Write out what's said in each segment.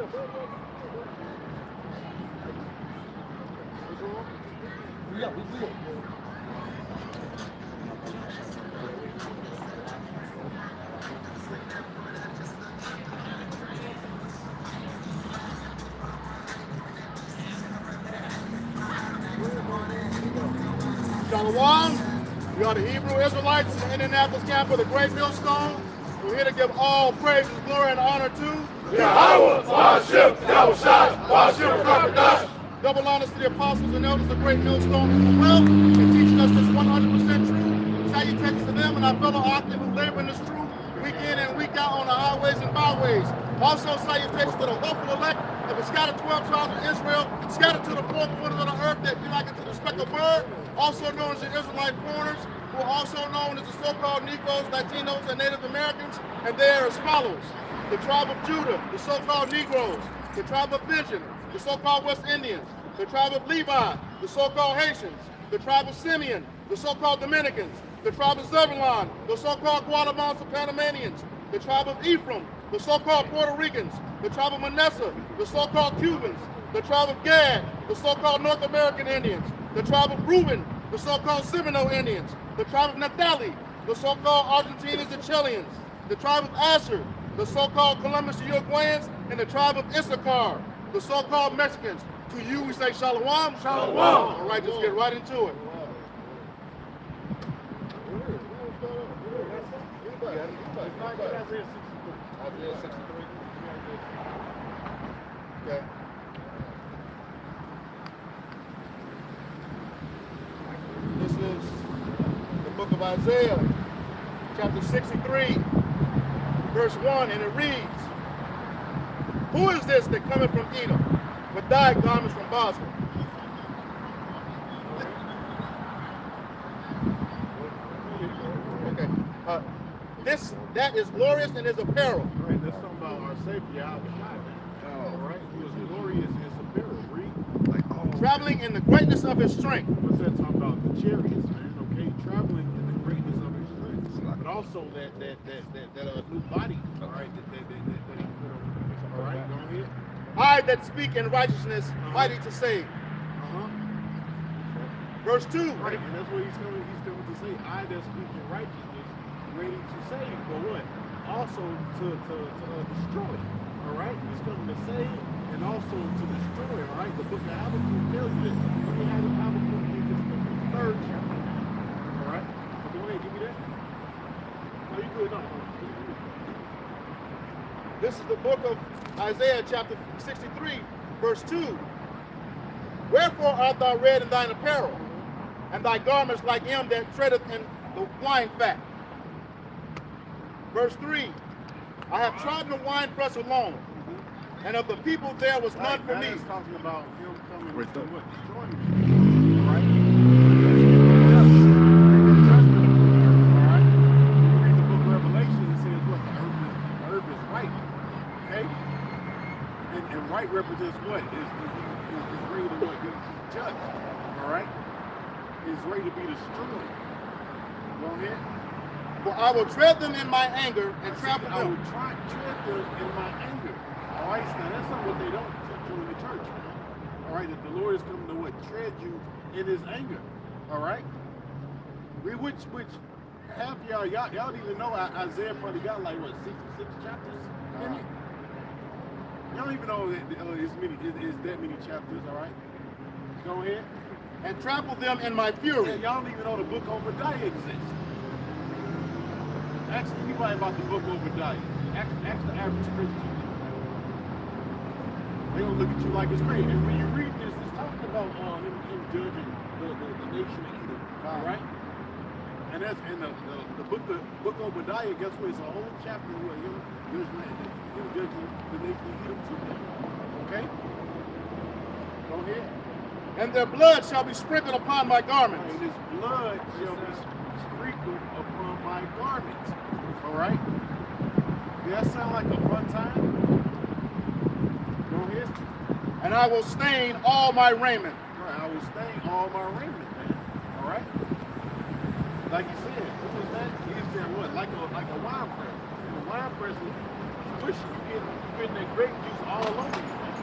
Shalom. We are the Hebrew Israelites in the Indianapolis camp of the Great Millstone. We're here to give all praise, glory, and honor to Yahweh, Ba'ashem, Yahushua, Ba'ashem, Rakadash. double honors to the apostles and elders of the Great Millstone who will and teaching us this 100% truth. Salutations to them and our fellow Octave who labor in this truth week in and week out on the highways and byways. Also salutations to the hopeful elect that were scattered 12 tribes of Israel, scattered to the four corners of the earth that be like unto the speck of bird, also known as the Israelite foreigners, who are also known as the so-called Negroes, Latinos, and Native Americans, and they are as follows. The tribe of Judah, the so-called Negroes, the tribe of Benjamin, the so-called West Indians, the tribe of Levi, the so-called Haitians, the tribe of Simeon, the so-called Dominicans, the tribe of Zebulon, the so-called Guatemalans and Panamanians, the tribe of Ephraim, the so-called Puerto Ricans, the tribe of Manasseh, the so-called Cubans, the tribe of Gad, the so-called North American Indians, the tribe of Reuben, the so-called Seminole Indians, the tribe of Naphtali, the so-called Argentinians and Chileans, the tribe of Asher, the so-called Columbus Uruguayans, and the tribe of Issachar, the so-called Mexicans. To you we say shalom. Shalom. All right, just get right into it. Isaiah 63. Okay. This is the book of Isaiah, chapter 63, verse 1, and it reads, "Who is this that cometh from Edom, with dyed garments from Basra?" Okay. That is glorious in his apparel. Right, that's talking about our Savior, Yahweh. All right, he was glorious in his apparel. Read. Traveling in the greatness of his strength. What's that talking about? The chariots, man. Okay, traveling in the greatness of his strength, but also that new body. All right, that he put on. All right, go ahead. I that speak in righteousness, mighty to save. Verse 2. Right, and that's what he's coming to say. I that speak in righteousness, ready to save, but what? Also to destroy. All right, he's coming to save and also to destroy. All right, the book of Habakkuk tells you this. Let me have Habakkuk in the third chapter. All right, go ahead, give me that. No, you good? No. This is the book of Isaiah, chapter 63, verse 2. Wherefore art thou red in thine apparel, and thy garments like him that treadeth in the wine fat? Verse 3. I have trodden the winepress alone, and of the people there was none for me. He's talking about him coming Right to there. what? Destroying you. All right? All right? You read the book of Revelation, it says what? The earth is right. Okay? And right represents what? Is ready to what? Be judged. All right? Is ready to be destroyed. Go ahead. For I will tread them in my anger and trample I them. will tread them in my anger. All right, now that's not what they don't teach you in the church. All right, that the Lord is coming to what? Tread you in his anger. All right? Which half y'all need to know Isaiah probably got like what, 66 chapters in it? Y'all don't even know is that many chapters, all right? Go ahead. And trample them in my fury. Yeah, y'all don't even know the book of Obadiah exists. Ask anybody about the book of Obadiah. Ask the average Christian. They gonna look at you like it's crazy. And when you read this, it's talking about him judging the nation of Edom, all right? And that's the book of Obadiah. Guess what? It's a whole chapter where him judging the nation of Edom too. Okay? Go ahead. And their blood shall be sprinkled upon my garments. And his blood shall be sprinkled upon my garments. All right? Does that sound like a fun time? Go ahead. And I will stain all my raiment. Right, I will stain all my raiment, man. All right? Like you said, what was that? He said what? Like a wine press. And the wine press is pushing. You get in that grape juice all over you, man.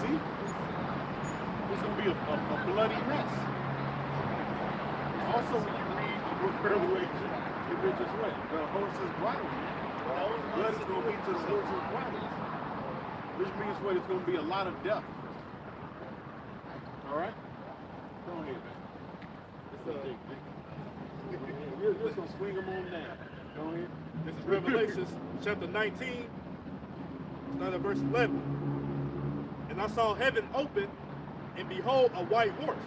See? It's going to be a bloody mess. Also, when you read the book of Revelation, it mentions what? The horse's bridle, man. Blood is going to be to the horse's bridle. Which means what? It's going to be a lot of death. All right? Go ahead, man. You're just going to swing them on down. Go ahead. This is Revelation chapter 19, start at verse 11. And I saw heaven open, and behold, a white horse.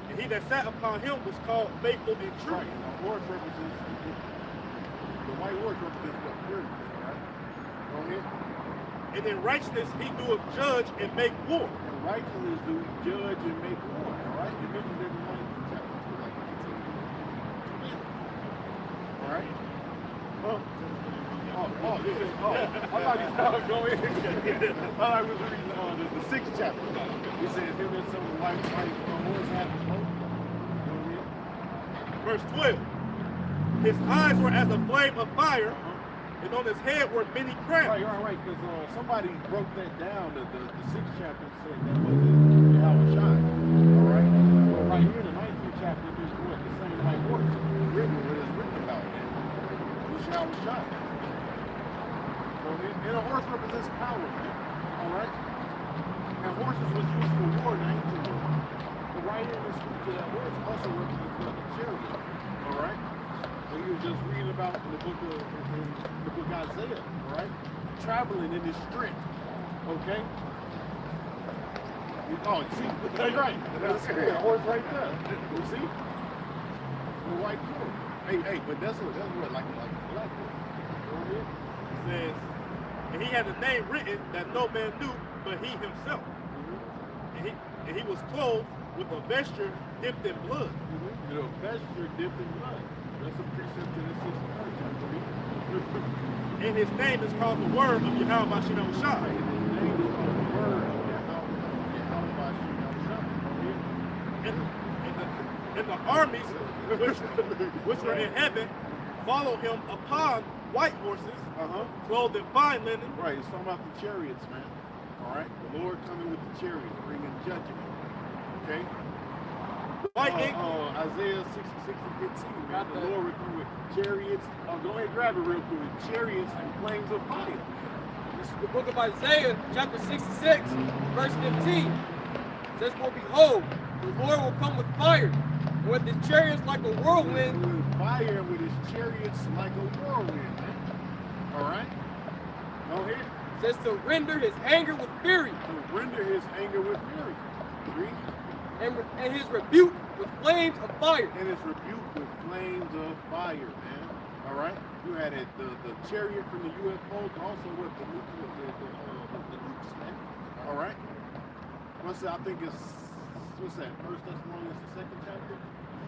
And he that sat upon him was called Faithful and True. Right. The horse represents, the white horse represents what? Purity. All right? Go ahead. And in righteousness he doeth judge and make war. And righteousness do judge and make war. All right? You mentioned it in 19 chapter 2, like 19. All right? I thought he was going. I thought he was reading the 6th chapter. He said, him and some white horse had a smoke. Verse 12. His eyes were as a flame of fire, and on his head were many crowns. Right, because somebody broke that down. The 6th chapter said that wasn't Yahweh Shai. All right? But right here in the 19th chapter, there's what? The same white horse. Written what is written about that. It's Yahweh Shai. And a horse represents power, man. All right? And horses was used for war in the ancient world. But right here in the scripture, that horse also represents like a chariot. All right? And you were just reading about in the book of Isaiah, all right? Traveling in his strength. Okay? Oh, you see? That's right. That's a horse right there. You see? The white horse. Hey, but that's what like a black horse. It says, and he had a name written that no man knew but he himself. And he was clothed with a vesture dipped in blood. You know, vesture dipped in blood. That's a precept in the 6th chapter. And his name is called the Word of Yahweh Bashem Right, Shai. and his name is called the Word of Yahweh Bashem Shai. And the armies which were in heaven follow him upon white horses, clothed in fine linen. Right, it's talking about the chariots, man. All right, the Lord coming with the chariots, bringing judgment. Okay. White ink. Isaiah 66 and 15, man. The Lord will come with chariots. Go ahead and grab it real quick. Chariots and flames of fire. This is the book of Isaiah, chapter 66, verse 15. It says, for behold, the Lord will come with fire, and with his chariots like a whirlwind. With fire and with his chariots like a whirlwind, man. All right? Go ahead. It says to render his anger with fury. To render his anger with fury. Read. And his rebuke with flames of fire. And his rebuke with flames of fire, man. All right? You had it, the chariot from the UFO, also with the nukes, man. All right? What's that? I think it's, what's that? 1 Thessalonians, the 2nd chapter?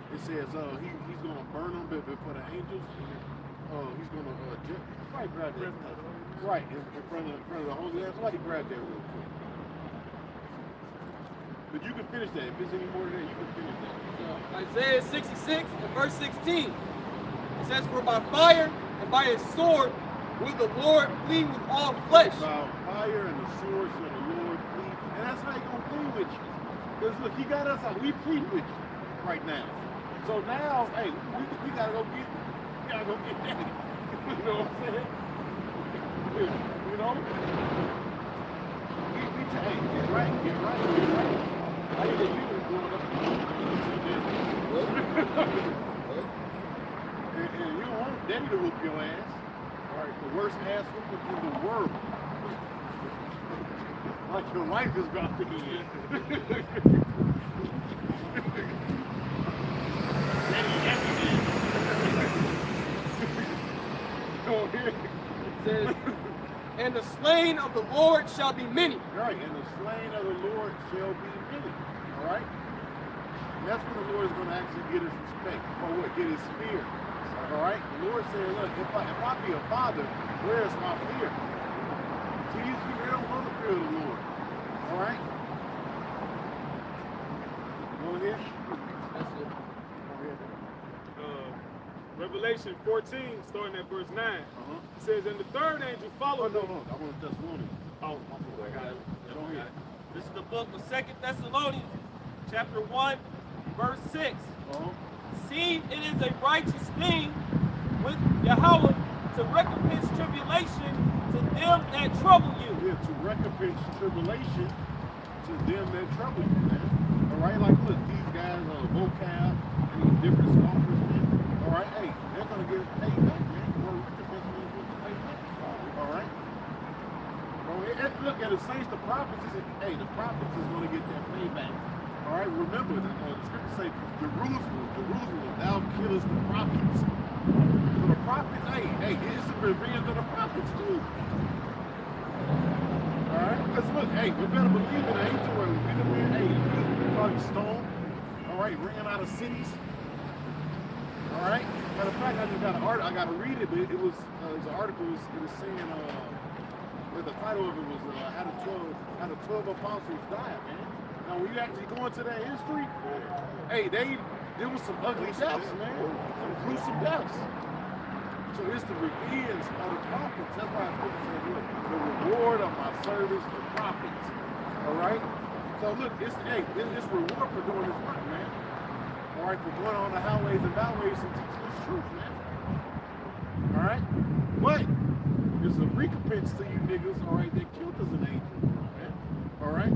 It says he's going to burn them before the angels. He's going to somebody grab that. Right, in front of the Holy Land. Somebody grab that real quick. But you can finish that. If there's any more to that, you can finish that. Isaiah 66 and verse 16. It says, for by fire and by his sword will the Lord plead with all flesh. By fire and the sword shall the Lord plead. And that's how he's going to plead with you. Because look, he got us out. We plead with you right now. So now, hey, we got to go get daddy. You know what I'm saying? You know? Hey, get right. I need to you growing up. And you don't want daddy to whoop your ass. All right, the worst ass whooping in the world. Like your wife is about to be in. Go ahead. It says, and the slain of the Lord shall be many. Right, and the slain of the Lord shall be many. All right? And that's when the Lord is going to actually get his respect. Or what? Get his fear. All right? The Lord said, look, if I be a father, where is my fear? See, these people don't want to fear the Lord. All right? Go ahead. That's it. Go ahead. Revelation 14, starting at verse 9. It says, and the third angel Oh, followed no. I want Thessalonians. book of 2 Thessalonians, chapter 1, verse 6. See, it is a righteous thing with Yahweh to recompense tribulation to them that trouble you. Yeah, to recompense tribulation to them that trouble you, man. All right, like look, these guys are vocab and these different scoffers, man. All right, hey, they're gonna get paid back, man. Or recompense means what to pay back. All right. Look at the saints, the prophets. Hey, the prophets is gonna get their payback. All right, remember the scripture say, Jerusalem, thou killest the prophets. So the prophets, hey, it's the revenge of the prophets too. Alright, because look, hey, we better believe in an angel where we done been, hey, probably stoned, alright, ran out of cities. Alright, matter of fact, I just got an article, I got to read it, but it was an article, it was saying, where the title of it was, how the 12 apostles died, man. Now, when you actually go into that history, hey, there was some ugly deaths, man, some gruesome deaths. So it's the revenge of the prophets. That's why I put it look, the reward of my service, the prophets. All right? So look, it's reward for doing this work, man. All right, for going on the highways and byways and teaching this truth, man. All right? But there's a recompense to you niggas, all right, that killed us an angel, man. All right?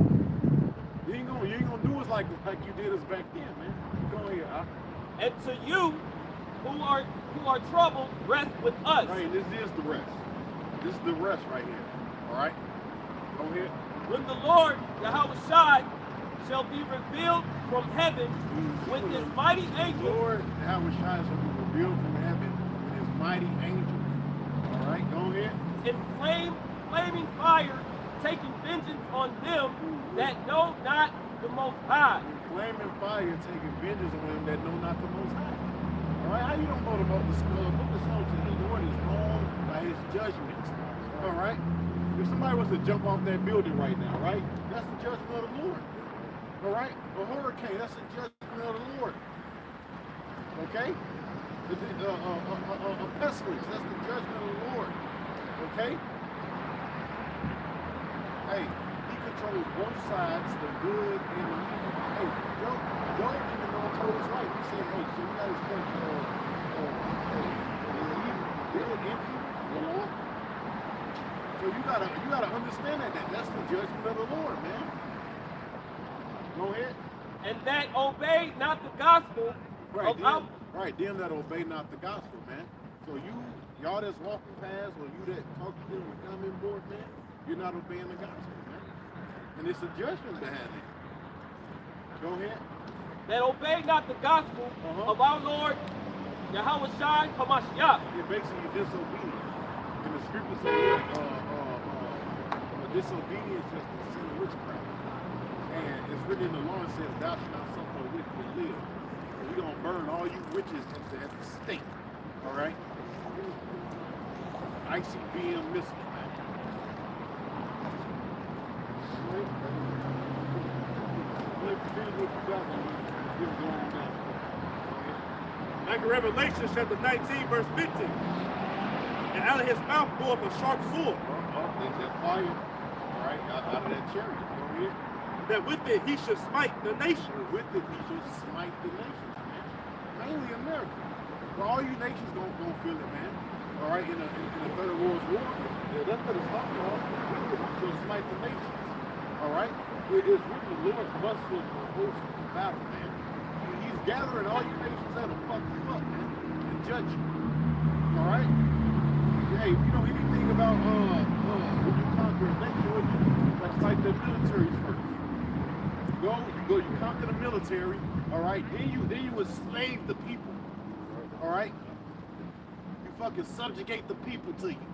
You ain't gonna do us like you did us back then, man. Go ahead, huh? And to you who are troubled, rest with us. Right, this is the rest. This is the rest right here. All right? Go ahead. When the Lord, Yahweh Shai, shall be revealed from heaven with his mighty angels. The Lord, Yahweh Shai, shall be revealed from heaven with his mighty angels. All right, go ahead. In flaming fire, taking vengeance on them that know not the Most High. Flaming fire, taking vengeance on them that know not the Most High. All right, how you don't know about the skull? Book of Psalms, the Lord is known by his judgments. All right? If somebody was to jump off that building right now, right? That's the judgment of the Lord. All right? A hurricane, that's the judgment of the Lord. Okay? A pestilence, that's the judgment of the Lord. Okay? Hey, he controls both sides, the good and the evil. Hey, Job even though told his wife, he said, hey, so you guys judge the good and evil, the Lord. So you gotta understand that's the judgment of the Lord, man. Go ahead. And that obey not the gospel Right, them that obey not the gospel, man. So y'all that's walking past, or you that talk to them and come in board, man, you're not obeying the gospel, man. And it's a judgment behind it. Go ahead. that obey not the gospel of our Lord Yahweh Shai Hamashiach. Yeah, basically you're disobedient. And the scripture says disobedience is the sin of witchcraft. And it's written in the law, it says, thou shalt not suffer a witch to live. And we're going to burn all you witches at the stake. All right? ICBM missile, man. Like in Revelation chapter 19, verse 15. And out of his mouth goeth a sharp sword. That fire, all right, out of that chariot. Go ahead. That with it he should smite the nation. With it he should smite the nations, man. Mainly America. But all you nations gonna feel it, man. All right, in the Third World War, that's what it's talking about. With it he should smite the nations. All right? It is written, the Lord musters the host of the battle, man. He's gathering all you nations out to fuck you up, man, and judge you. All right? Hey, if you know anything about when you conquer a nation, what you do? Let's fight the military first. You conquer the military, all right? Then you enslave the people, all right? You fucking subjugate the people to you.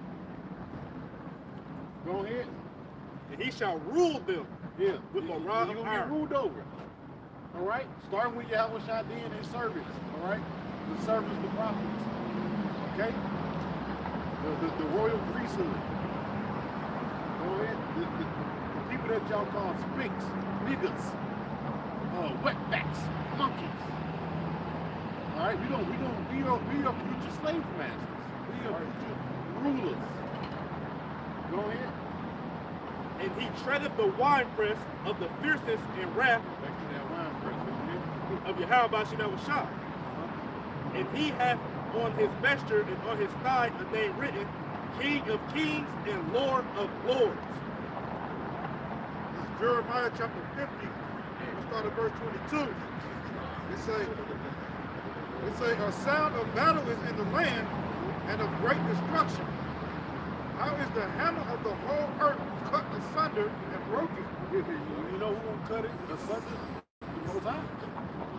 Go ahead. And he shall rule them with a rod of You're iron. gonna be ruled over. All right? Starting with Yahweh Shai in his servants. All right? The servants, the prophets. Okay? The royal priesthood. Go ahead. The people that y'all call spinks, niggas, wetbacks, monkeys. All right? We are future slave masters. We are future rulers. Go ahead. And he treadeth the winepress of the fierceness and wrath Back to that wine press, man. of Yahweh Shah. And he hath on his vesture and on his thigh a name written, King of Kings and Lord of Lords. This is Jeremiah chapter 50. Let's start at verse 22. It say, a sound of battle is in the land and of great destruction. How is the hammer of the whole earth cut asunder and broken? You know who will cut it asunder? The Most High.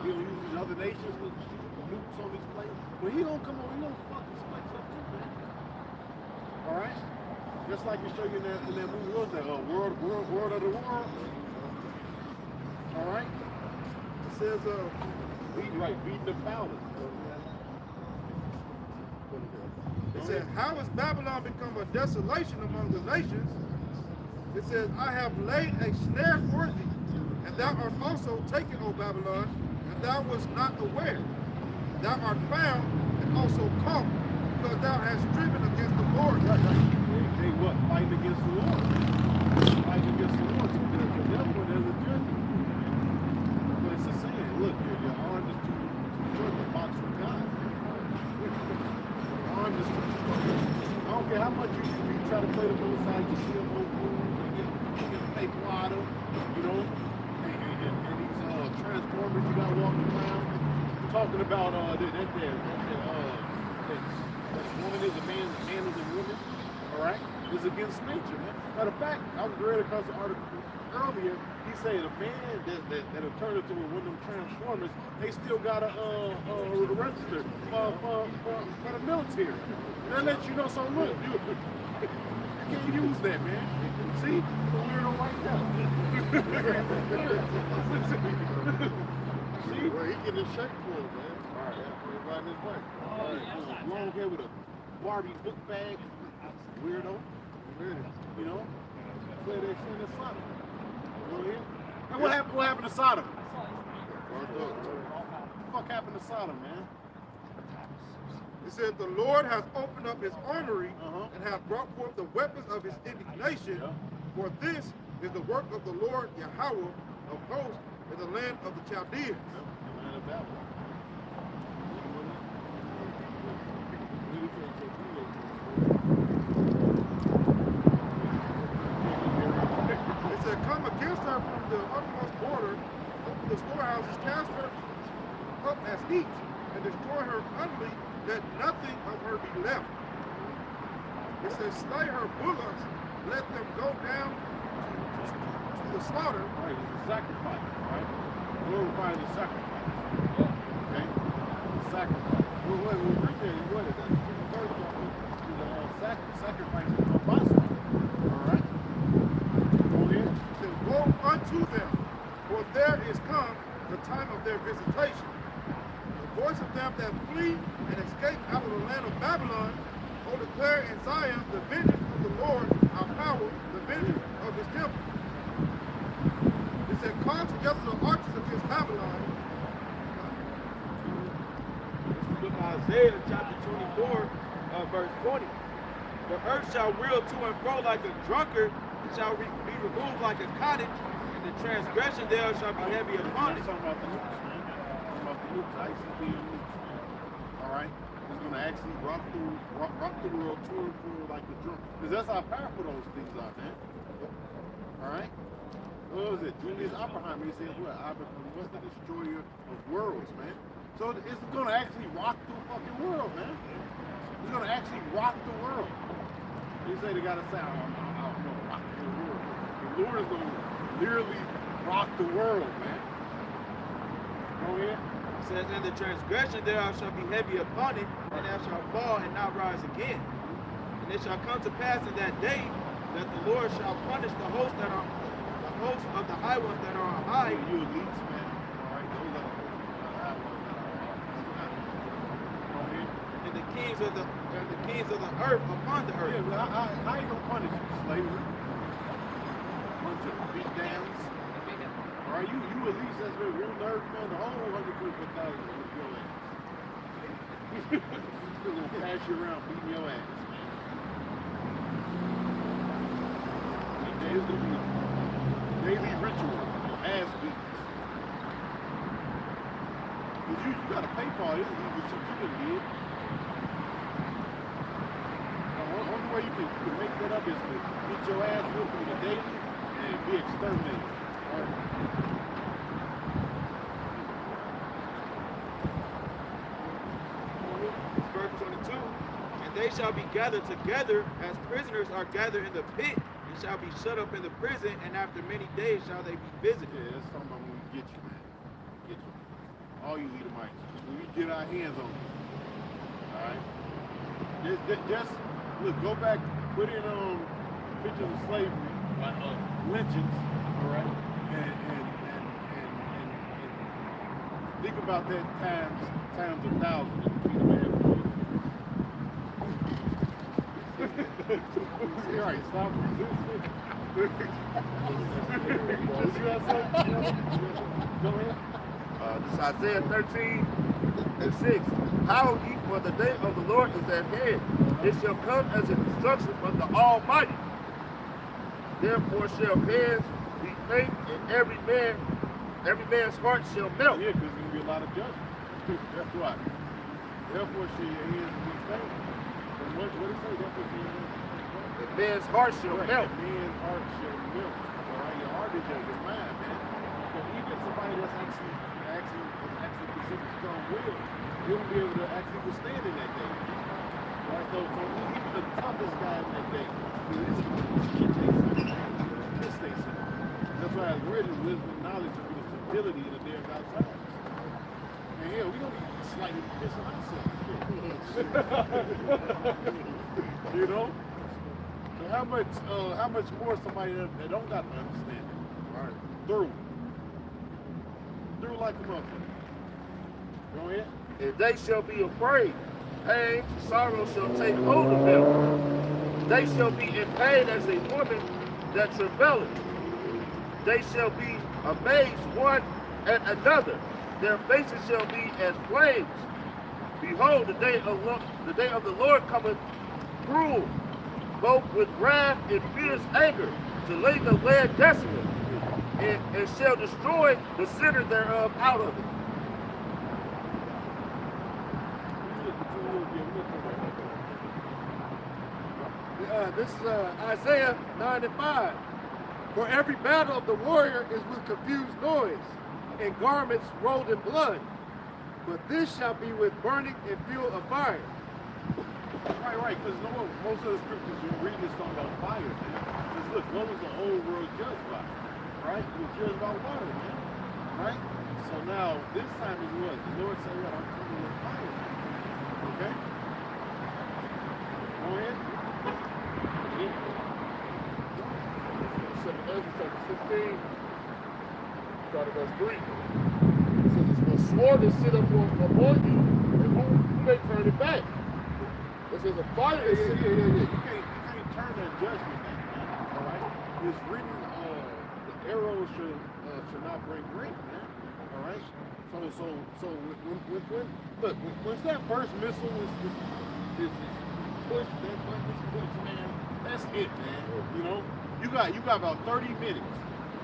He'll use these other nations to shoot nukes on these places. But he don't come over, he don't fuck this place up too, man. Alright? Just like we show you in that movie, what was that? World of the World. Alright? It says, beating the powder. It says, how is Babylon become a desolation among the nations? It says, I have laid a snare for thee, and thou art also taken, O Babylon, and thou wast not aware. Thou art found and also caught, because thou hast striven against the Lord. They what? Fighting against the Lord. Fighting against the Lord. So therefore, there's a judgment. But it's a saying, look, your arm is too short to box with God. Your arm is too short. I don't care how much you try to play the both sides, you see them old fools, you get fake water, you know, and these transformers you got walking around. Talking about that woman is a man is a woman, all right? It's against nature, man. Matter of fact, I was reading across the article earlier. He said a man that'll turn into one of them transformers, they still got a register for the military. That lets you know. So look, you can't use that, man. See, weirdo right now. See, Well, he getting in shape for it, man. All right, yeah, riding his bike. all right, long hair with a Barbie book bag, weirdo. You know, play that shit in Sodom. You know, and what happened to Sodom? What the fuck happened to Sodom, man? It said, the Lord has opened up his armory and hath brought forth the weapons of his indignation. For this is the work of the Lord Yahweh of hosts in the land of the Chaldeans. It said, come against her from the uttermost border, open the storehouses, cast her up as heat, and destroy her utterly, that nothing of her be left. It says, slay her bullocks, let them go down to the slaughter. Right, it's a sacrifice, right? Glorifying the sacrifice. Okay? Sacrifice. What is that? Sacrifice is a bust. Alright? Go ahead. It says, woe unto them, for there is come the time of their visitation. The voice of them that flee and escape out of the land of Babylon, O declare in Zion the vengeance of the Lord, our power, the vengeance of his temple. It said, call together the archers against Babylon. Book of Isaiah chapter 24, verse 20. The earth shall reel to and fro like a drunkard, and shall be removed like a cottage, and the transgression thereof shall be heavy upon it. Talking about the nukes, man. Talking about the nukes, ICP nukes, man. Alright? It's gonna actually rock through the world, tour through like the drunk. Because that's how powerful those things are, man. Alright? What was it? Julius Oppenheimer, he said, what? Oppenheimer was the destroyer of worlds, man. So it's gonna actually rock the fucking world, man. It's gonna actually rock the world. They say they got a sound. I don't know, rock the world. The Lord is gonna literally rock the world, man. Go ahead. It says, and the transgression thereof shall be heavy upon it, and thou shalt fall and not rise again. And it shall come to pass in that day that the Lord shall punish the hosts that are the hosts of the high ones that are on high. You elites, man. Alright, those are the high ones that are on. Go ahead. And the kings of the earth upon the earth. Yeah, but how you gonna punish you? Slavery? Bunch of beat downs. Alright, you elites that's been real nerve, man. The whole 144,000 is your ass. They're gonna pass you around beating your ass, man. There's gonna be a ritual, ass beats. Because you got to pay for it. This is what you done did. The only way you can make that up is to get your ass whooped on a daily and be exterminated. All right? Verse 22, and they shall be gathered together as prisoners are gathered in the pit, and shall be shut up in the prison, and after many days shall they be visited. Yeah, that's something when we get you, man. Get you. All you Edomites. When we get our hands on you. Alright? Just look, go back, put in pictures of slavery, lynchings, alright? And think about that times 1,000 in the kingdom of heaven. All right, stop resisting. You got something? Go ahead. This is Isaiah 13:6. How ye, for the day of the Lord is at hand. It shall come as a destruction from the Almighty. Therefore shall hands be faint, and every man's heart shall melt. Yeah, because there's going to be a lot of judgment. That's right. Therefore shall your hands be faint. And what did it say? Therefore shall your hands be faint. The man's heart shall Right, melt. the man's heart shall melt. All right, your heart is your mind, man. But even somebody that's actually considered strong-willed, they won't be able to actually withstand in that day. Right, so even the toughest guy in that day, he'll stay simple. That's why I read the wisdom and knowledge will be the stability in the day of God's times. And hell, we don't be slightly pissing ourselves. You know? So how much more somebody that don't got to understand it? All right, through like a motherfucker. Go ahead. And they shall be afraid. Pain, sorrow shall take hold of them. They shall be in pain as a woman that travaileth. They shall be amazed one at another. Their faces shall be as flames. Behold, the day of the Lord cometh cruel, both with wrath and fierce anger, to lay the land desolate, and shall destroy the sinner thereof out of it. This is Isaiah 9:5. For every battle of the warrior is with confused noise, and garments rolled in blood. But this shall be with burning and fuel of fire. Right, because most of the scriptures you read this talking about fire, man. Because look, what was the whole world judged by? Right? It was judged by water, man. Right? So now, this time is what? The Lord said, well, I'm coming with fire. Okay? Go ahead. Chapter 16, start at verse 3. It says, it's a sword that sit up upon you, and who may turn it back? It says a fire is Yeah. You can't turn that judgment back, man. All right? It's written, the arrows should not break rank, man. All right? So once that first missile is pushed, that button is pushed, man, that's it, man. You know? You got about 30 minutes.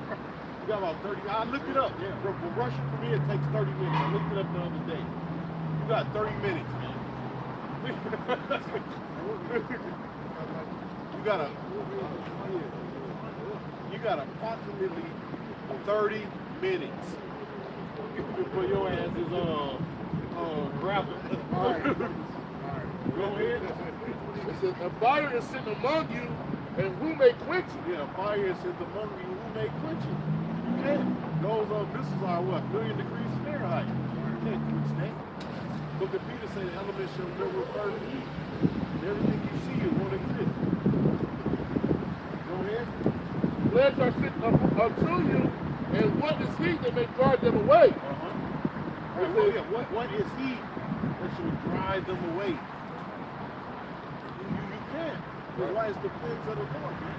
You got about 30. I looked it up. Yeah. From Russia for me, it takes 30 minutes. I looked it up the other day. You got 30 minutes, man. You got approximately 30 minutes before your ass is grabbing. All right. Go ahead. It says, a fire is sitting among you, and who may quench it? Yeah, fire is among you, who may quench it? You can't. Those missiles are what? 1,000,000 degrees Fahrenheit. You can't quench that. Book of Peter said the elements shall never refer to you. Everything you see is won't exist. Go ahead. Plagues are sitting unto you, and what is he that may drive them away? What is he that should drive them away? You can't. That's why it's the plagues of the Lord, man.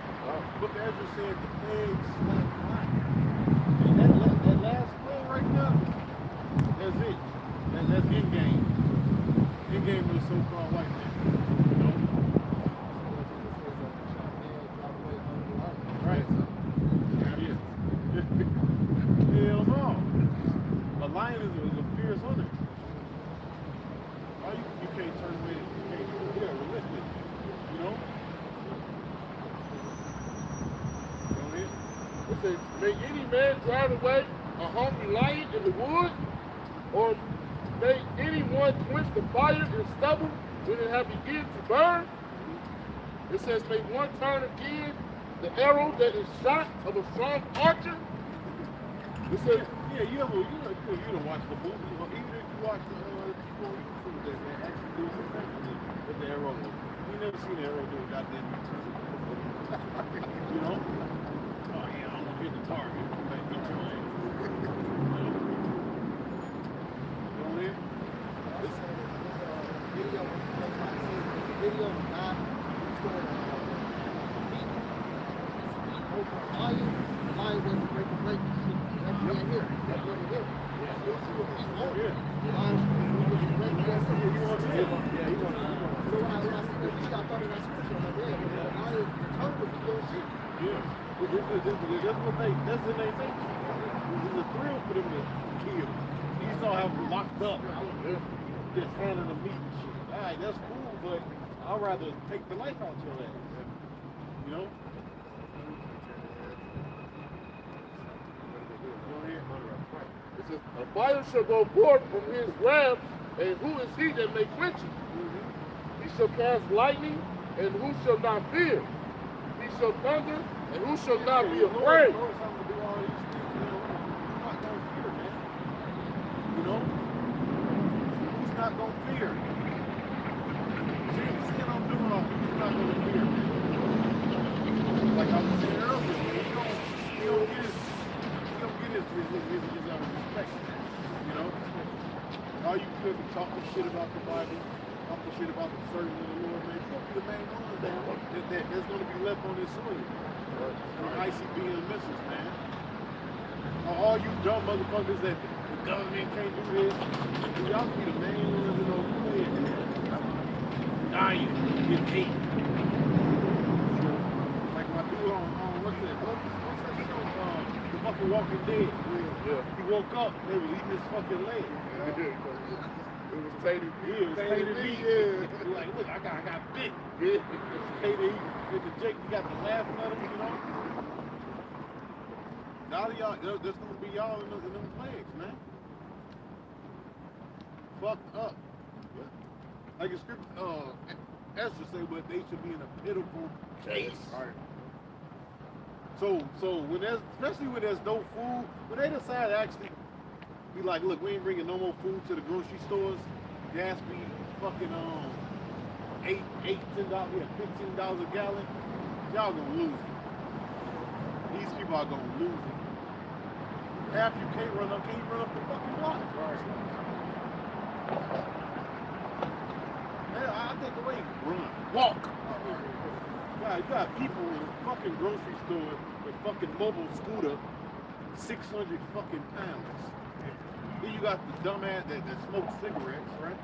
Book of Ezra said the plagues slack not. And that last plague right now, that's it. That's in-game. In-game with a so-called white man. You know? Right. Yeah. lion is a fierce hunter. Why you can't turn away? You can't. Yeah, relentless. You know. Go ahead. It says, may any man drive away a hungry lion in the woods, or may anyone quench the fire and stubble when it have begun to burn? It says, may one turn again the arrow that is shot of a strong archer? It says, Yeah, you don't watch the movie, but even if you watch the people that actually do some things with the arrow, you never seen the arrow do a goddamn you know? Oh yeah, I'm gonna hit the target. Like, get your ass. Go ahead. Video of God restored the lion wasn't breaking break. That's what it is. That's what it is. The lion wasn't breaking break. So when I see that shit, I thought of that scripture on my head. The lion tongue was still shit. Yeah. That's the main thing. It's a thrill for them to kill. You saw how locked up. Just handing the meat and shit. Alright, that's cool, but I'd rather take the life out your ass. You know? it says, a fire shall go forth from his wrath, and who is he that may quench it? He shall cast lightning, and who shall not fear? He shall thunder, and who shall not be afraid? You know? Who's not gonna fear? See what I'm doing off, who's not gonna fear? Like I was saying earlier, he don't get his respect. You know? All you do is talking shit about the Bible, talking shit about the servant of the Lord, man. You're gonna be the main one that's gonna be left on this soil. The icy being misses, man. All you dumb motherfuckers that the government can't do this, y'all be the main ones that don't do it. Dying, get ate. Like my dude on what's that show? The fucking Walking Dead. Yeah. He woke up, they were eating his fucking leg. It was tainted meat. Yeah, it was tainted meat. He like, look, I got bit. Tainted meat. With the Jake, you got the laughing at him, you know? Now y'all, there's gonna be y'all in them plagues, man. Fucked up. Like the scripture, Esther say, but they should be in a pitiful case. Right. So when there's, especially when there's no food, when they decide to actually be like, look, we ain't bringing no more food to the grocery stores. Gas be fucking $8, $10, $15 a gallon. Y'all gonna lose it. These people are gonna lose it. Half you can't run up the fucking block. Right. Man, I take away run, walk. Yeah, you got people in a fucking grocery store with fucking mobile scooter, 600 fucking pounds. Then you got the dumbass that smokes cigarettes, right?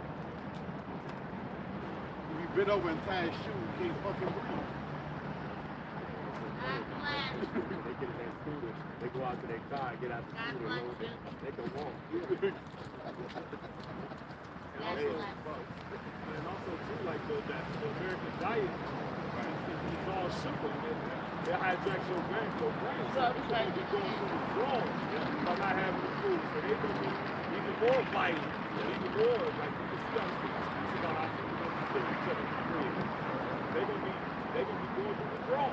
If you bent over and tie his shoe, you can't fucking breathe. They get in their scooter, they go out to their car, get out the scooter, load it, they can walk. And also too, like the American diet, it's all sugar. They hijack your brain. Your brain's going to be going through the wrong by not having the food. So they're going to be even more violent, even more like you can see about how people going to kill each other for free. They're going to be going through the wrong.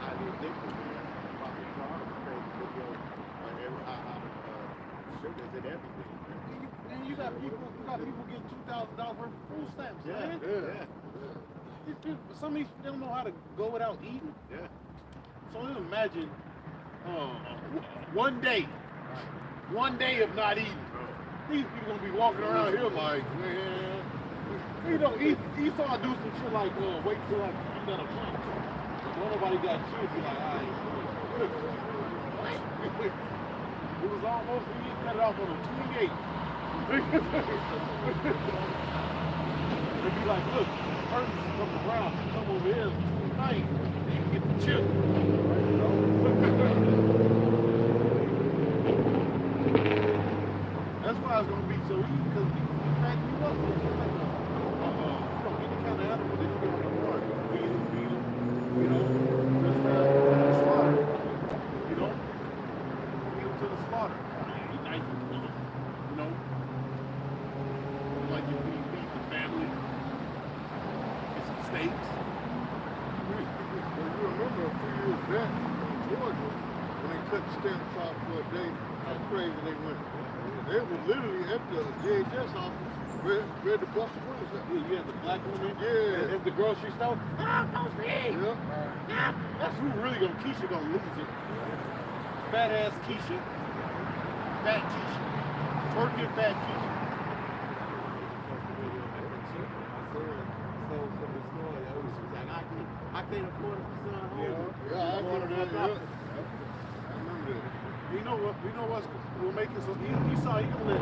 I didn't think about the cars, sugars and everything. And you got people getting $2,000 worth of food stamps, man. Yeah. Some of these people don't know how to go without eating. Yeah. So just imagine one day of not eating. These people gonna be walking around here like, man, you know, he saw do some shit like, wait till like I'm done a month. When nobody got shit, be like, all right. It was almost, we cut it off on a 28. They'd be like, look, person come around, come over here tonight, and you get the chip. that in Georgia, when they cut stamps off for a day, how crazy they went. They were literally at the JHS office, ready to bust the windows up. Yeah, you had the black woman Yeah. at the grocery store. Yeah. That's who really gonna Keisha gonna lose it. Fat ass Keisha. Fat Keisha. Twerking fat Keisha. I can't afford it for son home. Yeah, I remember that. Yeah. I remember that. You know what? You know what's will make it so you saw he gonna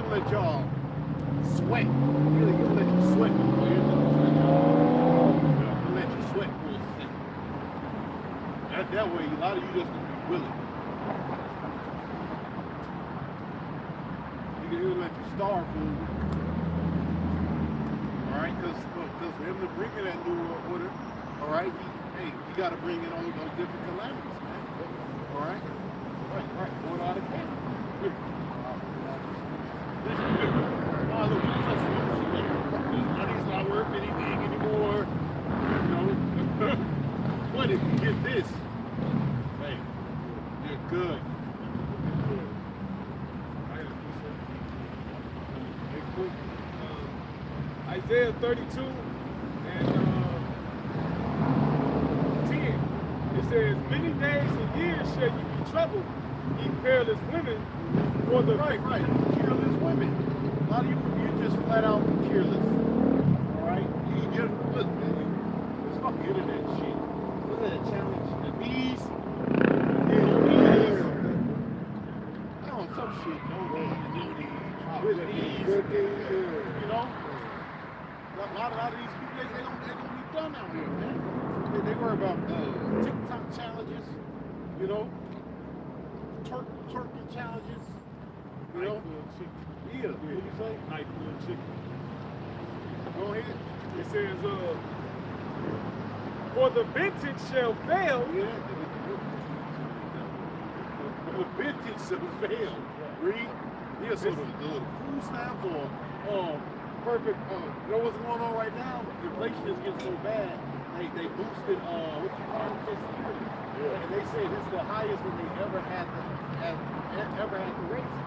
let y'all sweat. He'll let you sweat before you He'll let you sweat for a second. That way, a lot of you just gonna be willing. He'll let you starve food. Alright, because for him to bring in that new order, alright, you gotta bring in all those different calamities, man. Alright? Right. Going out of camp. Oh, look, money's not worth anything anymore. You know? What if you get this? Hey, you're good. Isaiah 32 and 10. It says, many days and years shall you be troubled, ye perilous women, for the Right. Careless women. A lot of you just flat out careless. Alright? You just, look, man, this fucking internet shit. Look at that challenge. The bees. I don't know, some shit. With these. You know? A lot of these people, they don't be done out here, man. They worry about TikTok challenges, you know, turkey challenges, you know. Yeah, what do you say? NyQuil chicken. Go ahead. It says, for the vintage shall fail. Yeah. The vintage shall fail. Read. Yeah, so the food stamps or perfect. You know what's going on right now? Inflation is getting so bad. They boosted what you call it, Social Security, and they say this is the highest that they ever had to raise it.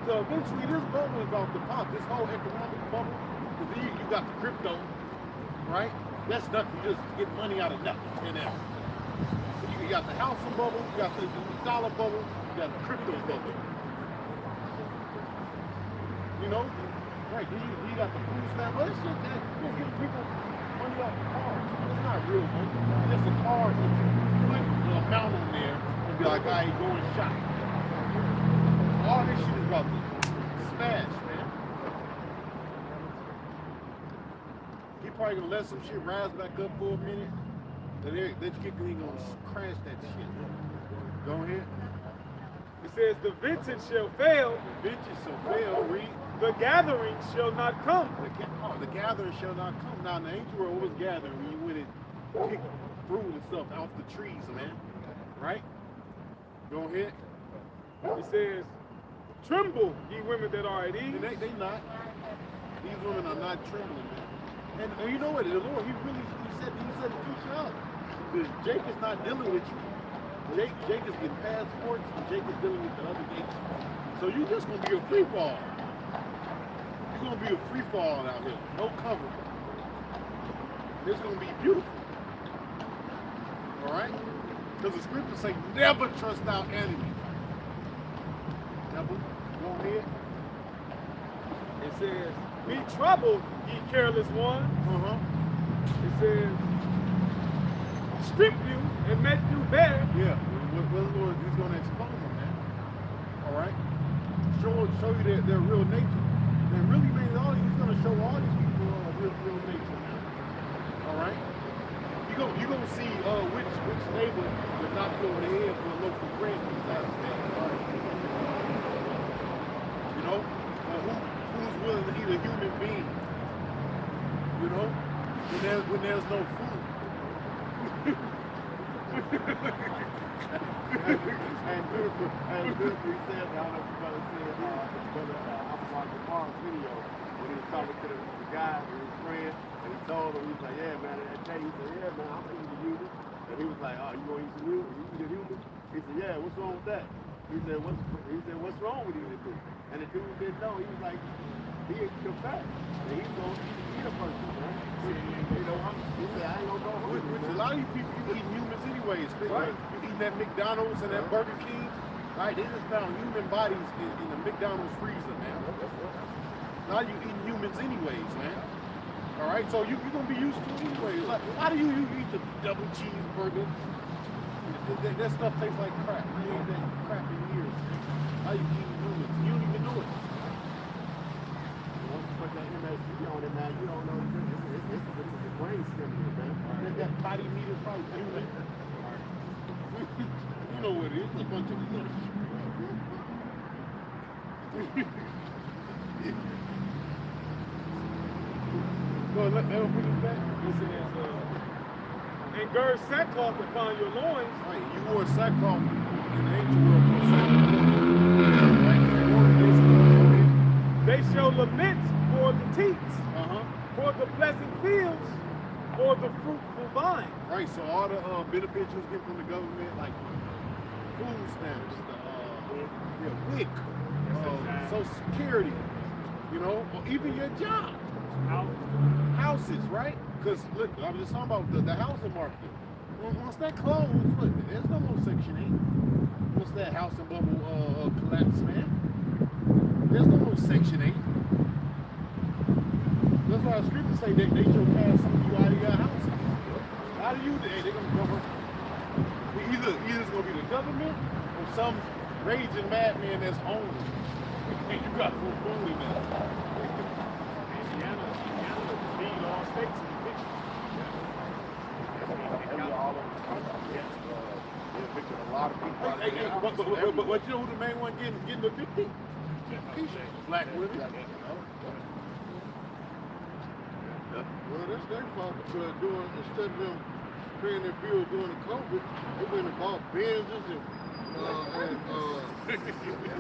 So eventually, this bubble is about to pop. This whole economic bubble. Because then you got the crypto, right? That's nothing. Just get money out of nothing. And then you got the housing bubble. You got the dollar bubble. You got the crypto bubble. You know. Right, you got the food stamp. Well, this shit, man, you give people money off the car. It's not real money. It's just a card that you put the amount on there and be like, all right, go and shop. All this shit is about to smash, man. He probably gonna let some shit rise back up for a minute. Then that shit ain't gonna crash that shit. Go ahead. It says, the vintage shall fail. The vintage shall fail, read. The gathering shall not come. The gathering shall not come. Now in the ancient world, what was gathering? When you went and picked fruit and stuff off the trees, man. Right? Go ahead. It says, tremble, ye women that are at ease. And they not. These women are not trembling, man. And you know what? The Lord, he said to teach you up. Because Jake is not dealing with you. Jake is getting passports, and Jake is dealing with the other nations. So you're just gonna be a free fall. You're gonna be a free fall out here. No cover. It's gonna be beautiful. Alright? Because the scriptures say never trust our enemy. Never. Go ahead. It says, be troubled, ye careless ones. It says, strip you and make you bare. Yeah. What the Lord is going to expose them, man. Alright? Show you their real nature. And really, man, he's going to show all these people real nature, man. Alright? You're going to see which neighbor would knock you over the head for a local bread these last days. You know? Who's willing to eat a human being? You know? When there's no food. And beautifully said, I don't know if you brother said, brother Alpha Mark's video, when he was talking to the guy and his friend, and he told him, he was like, yeah, man, that day, he said, yeah, man, I'm eating the unit. And he was like, oh, you gonna eat some human? You eat human? He said, yeah, what's wrong with that? He said, what's wrong with eating food? And the dude didn't know. He was like, he ate your fat. And he's gonna eat a person, man. You know, he said, I ain't gonna go hungry. Which a lot of you people, you eating humans anyways. Right? You eating that McDonald's and that Burger King. Right? They just found human bodies in the McDonald's freezer, man. A lot of you eating humans anyways, man. All right, so you're gonna be used to it anyways. Like, how do you eat the double cheeseburger? That stuff tastes like crap. You ain't that crap in years. How you eating humans? You don't even know it. Once you put that MSG on it, man, you don't know it's a brain stimulant, man. That body meat is probably human. You know what it is? It's a bunch of Go let them put it back. It says, and gird sackcloth upon your loins. Right, you wore sackcloth in the ancient world for sackcloth. They shall lament for the teats, for the pleasant fields, for the fruitful vine. Right, so all the benefits you get from the government, like food stamps, the WIC, Social Security, you know, or even your job. Houses, right? Because look, I was just talking about the housing market. Once that closed, look, there's no more Section 8. Once that housing bubble collapsed, man, there's no more Section 8. That's why the scriptures say they shall cast some of you out of your houses. How do you? They're gonna cover. Either it's gonna be the government or some raging madman that's homeless. And you got to fool him now. Indiana lead all states in eviction. A lot of people. But you know who the main one getting evicted? Black women. Well, that's their fault because instead of them paying their bills during the COVID, they went and bought Benzes and you know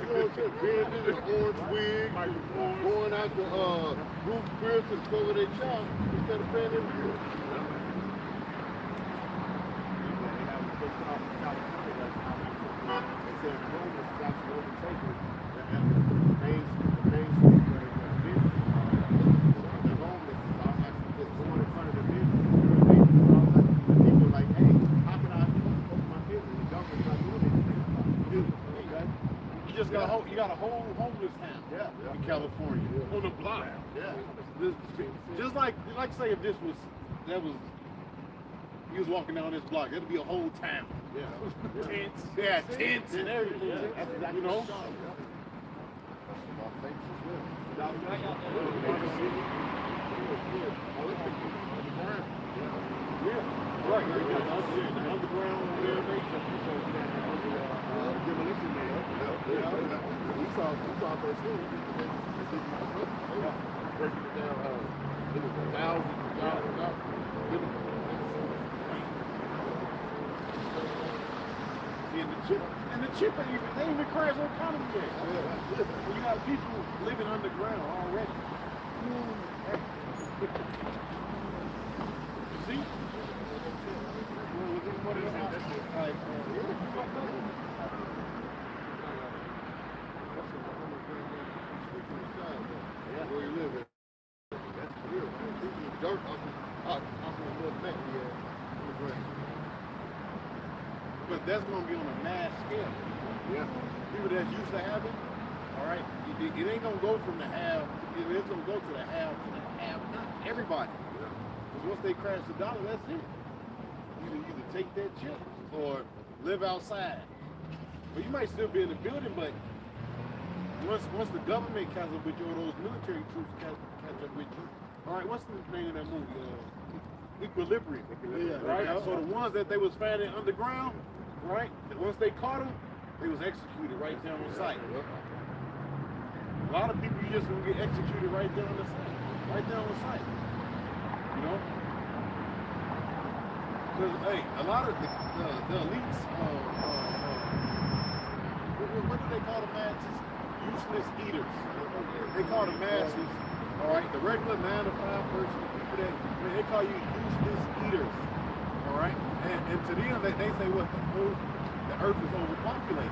what I'm saying, Benzes and orange wigs, going out to Ruth Chris and cover their jobs instead of paying their bills. They said the homeless is actually overtaking the main street where the business are. The homeless is actually just going in front of the business. People are like, hey, how can I open my business? The government's not doing anything about it. Okay? You got a whole homeless town in California on the block. Just like say if you was walking down this block, it'd be a whole town. Tents. Yeah, tents and everything. You know? Right. The underground Demolition man. We saw first thing. Breaking it down. It was thousands of dollars. And the chip ain't even, they ain't even crash on economy yet. You got people living underground already. See? Where you live at. That's real. Dirt I'm gonna look back here on the ground. But that's going to be on a mass scale. Yeah. People that used to have it, all right, it ain't going to go from the have, it's going to go to the have to the have not. Everybody. Because once they crash the dollar, that's it. You either take that chip or live outside. Well, you might still be in the building, but once the government catch up with you or those military troops catch up with you, all right, what's the name of that movie? Equilibrium. Right? So the ones that they was finding underground, right? Once they caught them, they was executed right there on site. A lot of people, you just gonna get executed right there on the site. Right there on the site. You know? Because, hey, a lot of the elites, what do they call the masses? Useless eaters. They call the masses, all right, the regular 9 to 5 person, people that, they call you useless eaters. All All right, and to them they say what the earth is overpopulated.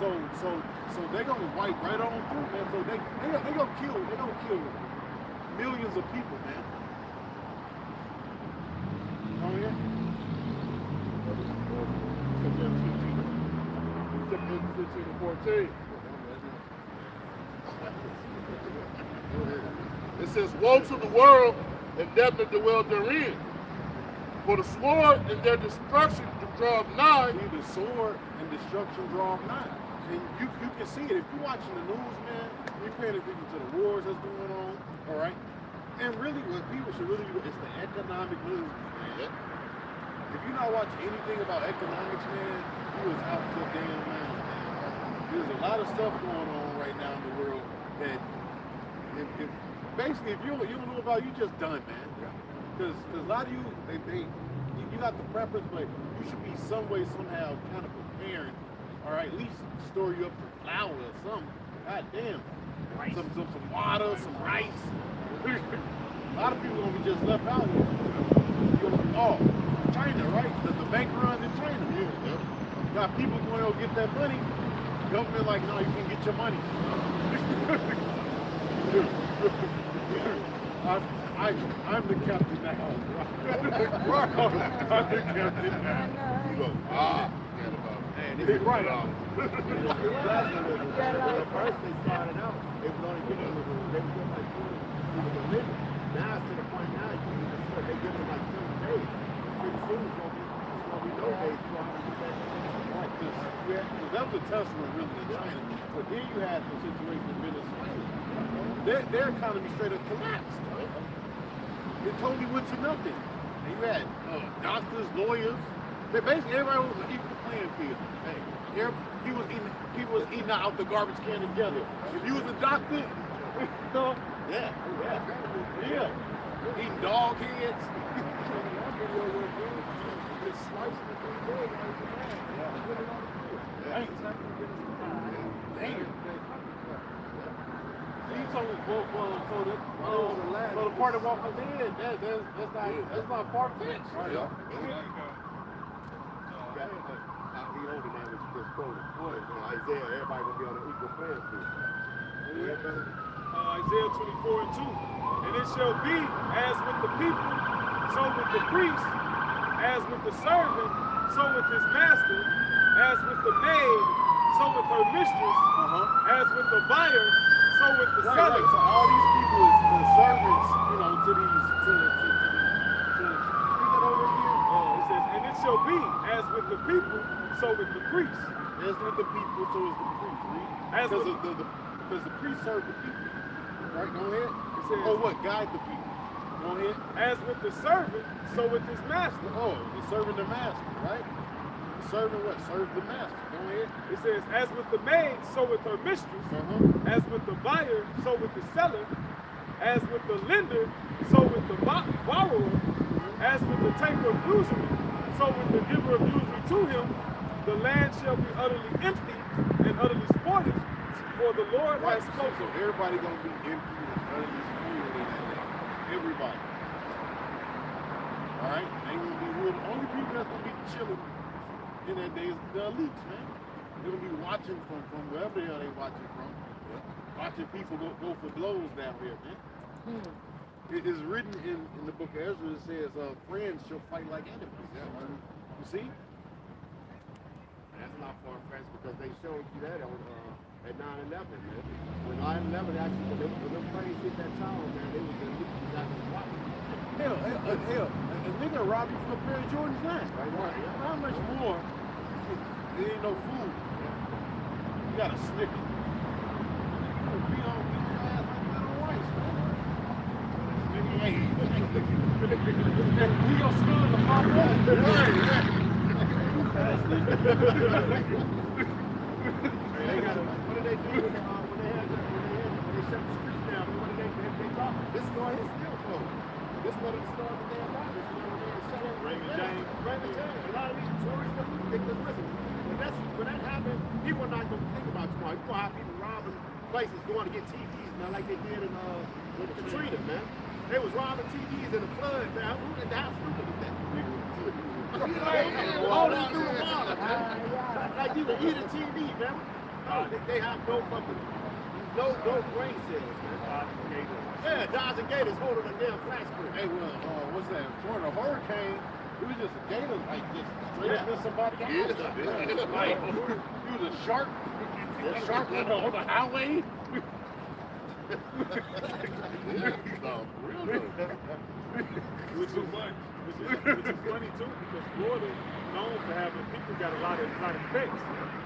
So they're gonna wipe right on through, man. So they gonna kill millions of people, man. Oh yeah. 15 to 14. It says, woe to the world and death that dwell therein. For the sword and their destruction draweth nigh. See, the sword and destruction draw nigh. And you can see it. If you're watching the news, man, you're paying attention to the wars that's going on, all right? And really, what people should really do is the economic news, man. If you're not watching anything about economics, man, you is out your damn mind, man. There's a lot of stuff going on right now in the world that if basically if you don't know about, you just done, man. Because a lot of you, you got the preference, but you should be some way, somehow kind of preparing. All right, at least store you up some flour or something. God damn. Some water, some rice. A lot of people gonna be just left out here. Oh, China, right? The bank runs in China. Yeah. Got people going to go get that money. Government like, no, you can get your money. I'm the captain now. I'm the captain now. You go, forget about it. And it's right on. When first they started out, they was only giving them, they were giving like food to the living. Now it's to the point now, they give them like 7 days. Pretty soon it's gonna be no days. Because that was a testament really to China. But then you had the situation in Venezuela. Their economy straight up collapsed. It totally went to nothing. And you had doctors, lawyers. Basically, everybody was an equal playing field. Hey, people was eating out the garbage can together. If you was a doctor, yeah, eating dog heads. So the part of Walking Dead, that's not far-fetched. He older now, what you just quoted. Isaiah, everybody gonna be on an equal playing field. Isaiah 24 and 2. And it shall be as with the people, so with the priest, as with the servant, so with his master, as with the maid, so with her mistress, as with the buyer, so with the seller. Right. So all these people is the servants, to these to over here. It says, and it shall be as with the people, so with the priest. As with the people, so is the priest. Because the priest serve the people. Right, go ahead. It says, guide the people. Go ahead. As with the servant, so with his master. Oh, the servant the master, right? The servant what? Serve the master. Go ahead. It says, as with the maid, so with her mistress. As with the buyer, so with the seller. As with the lender, so with the borrower. As with the taker of usury, so with the giver of usury to him. The land shall be utterly empty and utterly spoiled, for the Lord has spoken. So everybody gonna be empty and utterly spoiled in that day. Everybody. All right? Ain't gonna be real. The only people that's gonna be chilling in that day is the elites, man. They're gonna be watching from wherever the hell they watching from. Watching people go for blows down here, man. It is written in the book of Ezra. It says, friends shall fight like enemies. You see? That's not far-fetched because they showed you that on at 9/11, man. When 9/11 actually, when them planes hit that tower, man, they was the least you got to watch. Hell, a nigga robbed you for a pair of Jordans now. Right. How much more? There ain't no food. You got a Snickers. We on ass like that on rice, man. Nigga, hey. We gonna spill in the pop up. They got what did they do when they shut the streets down? What did they thought? This is going to still closed. This is what it started the damn Bible. Raymond James. A lot of these tourists don't think this. Listen, when that happened, people are not going to think about tomorrow. You're going to have people robbing places going to get TVs, man, like they did in with Katrina, man. They was robbing TVs in the flood, man. Who did that? Stupid is that? All that through the water, man. Like you can eat a TV, man. No, they have no fucking, no brain cells, man. Yeah, Dodgers Gators holding a damn flash screen. Hey, well, what's that? Florida hurricane. It was just a gator, like just straight up in somebody's house. Like, he was a shark. A shark on the highway. Which is funny. Which is funny too, because Florida known for having people got a lot of pets.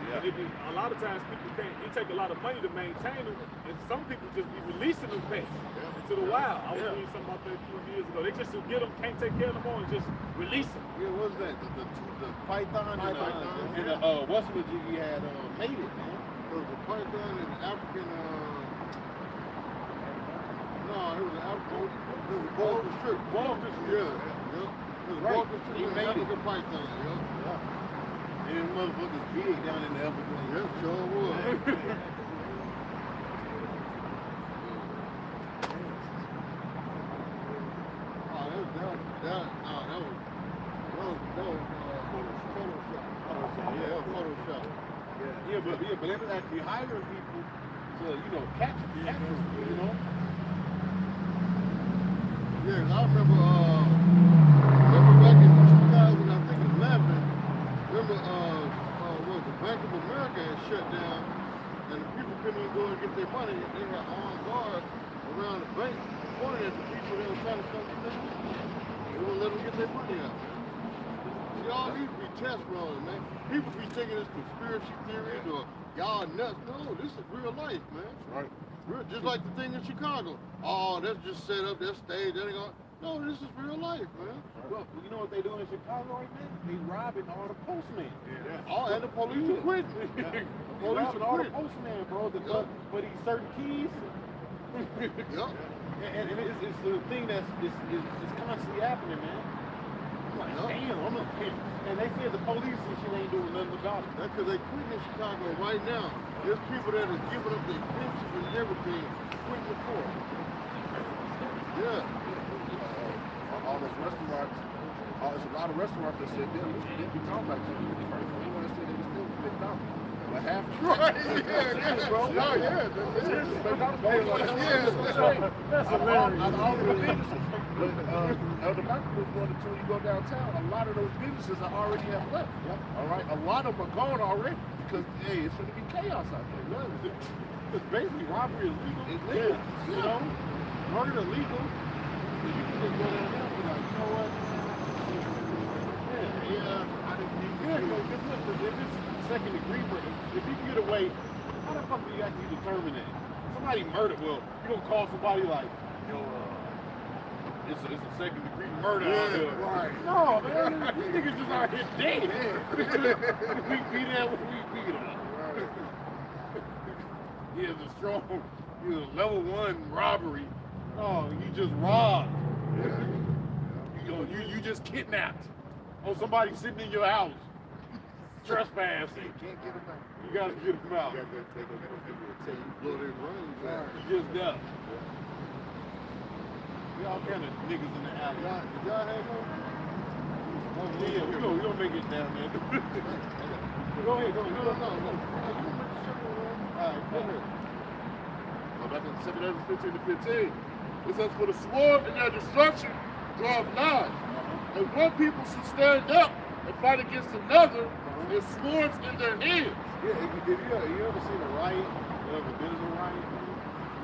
And it be, a lot of times people can't. It take a lot of money to maintain them, and some people just be releasing them pets into the wild. I was reading something about that a few years ago. They just get them, can't take care of them all, and just release them. Yeah, what was that? The python and West Virginia had made it, man. There was a python and African, no, it was an African, it was a boa constrictor. Boa constrictor. Yeah. It was Right. boa constrictor and He made African python, And them motherfuckers big down in the Everglades. Yeah, sure was. Photoshop. Yeah, but they was actually hiring people to, catch them, you know. Yeah, 'cause I remember back in 2011, what the Bank of America had shut down, and the people couldn't even go and get their money. They had armed guards around the bank pointing at the people that were trying to come get their money. They wouldn't let them get their money out. See, all these be test runs, man. People be thinking it's conspiracy theories or y'all nuts. No, this is real life, man. Right. Just like the thing in Chicago. Oh, that's just set up, that's staged, that ain't gonna. No, this is real life, man. Well, you know what they doing in Chicago right now? They robbing all the postmen. Oh, and the police are quitting. They robbing all the postmen, bro, for these certain keys. Yup. And it's the thing that's constantly happening, man. I'm like, damn, I'm not kidding. And they said the police and shit ain't doing nothing about it. That's because they quitting in Chicago right now. There's people that are giving up their pensions and everything, quitting the force. Yeah. All those restaurants, there's a lot of restaurants that said they'll be talking about you. They want to say they was still $50. But half Right, yeah, bro. No, yeah. That's all the businesses. But the market was going to you go downtown. A lot of those businesses are already have left. All right, a lot of them are gone already because hey, it's going to be chaos out there. It's basically robbery is legal. It's legal. You know, murder illegal. So you can just go down there and be like, you know what? I didn't need if it's second degree murder, if you get away, how the fuck do you actually determine that? Somebody murdered, well, you don't call somebody like, yo, it's a second degree murder out there. Right. No, man, these niggas just out here dead. We beat that when we beat them. He is a strong, he's a level 1 robbery. No, you just robbed. You just kidnapped. Oh, somebody sitting in your house. Trespassing. You can't get them out. You gotta get them out. You gotta take them out. You blow their brains out. You just done. We all kind of niggas in the alley. Did y'all have one? Yeah, we gonna make it down there. Go ahead. No. Alright, go ahead. Back in 7 15 to 15. It says, for the sword and their destruction draweth nigh. And one people should stand up and fight against another with swords in their hands. Yeah, if you ever seen a riot, you ever been in a riot,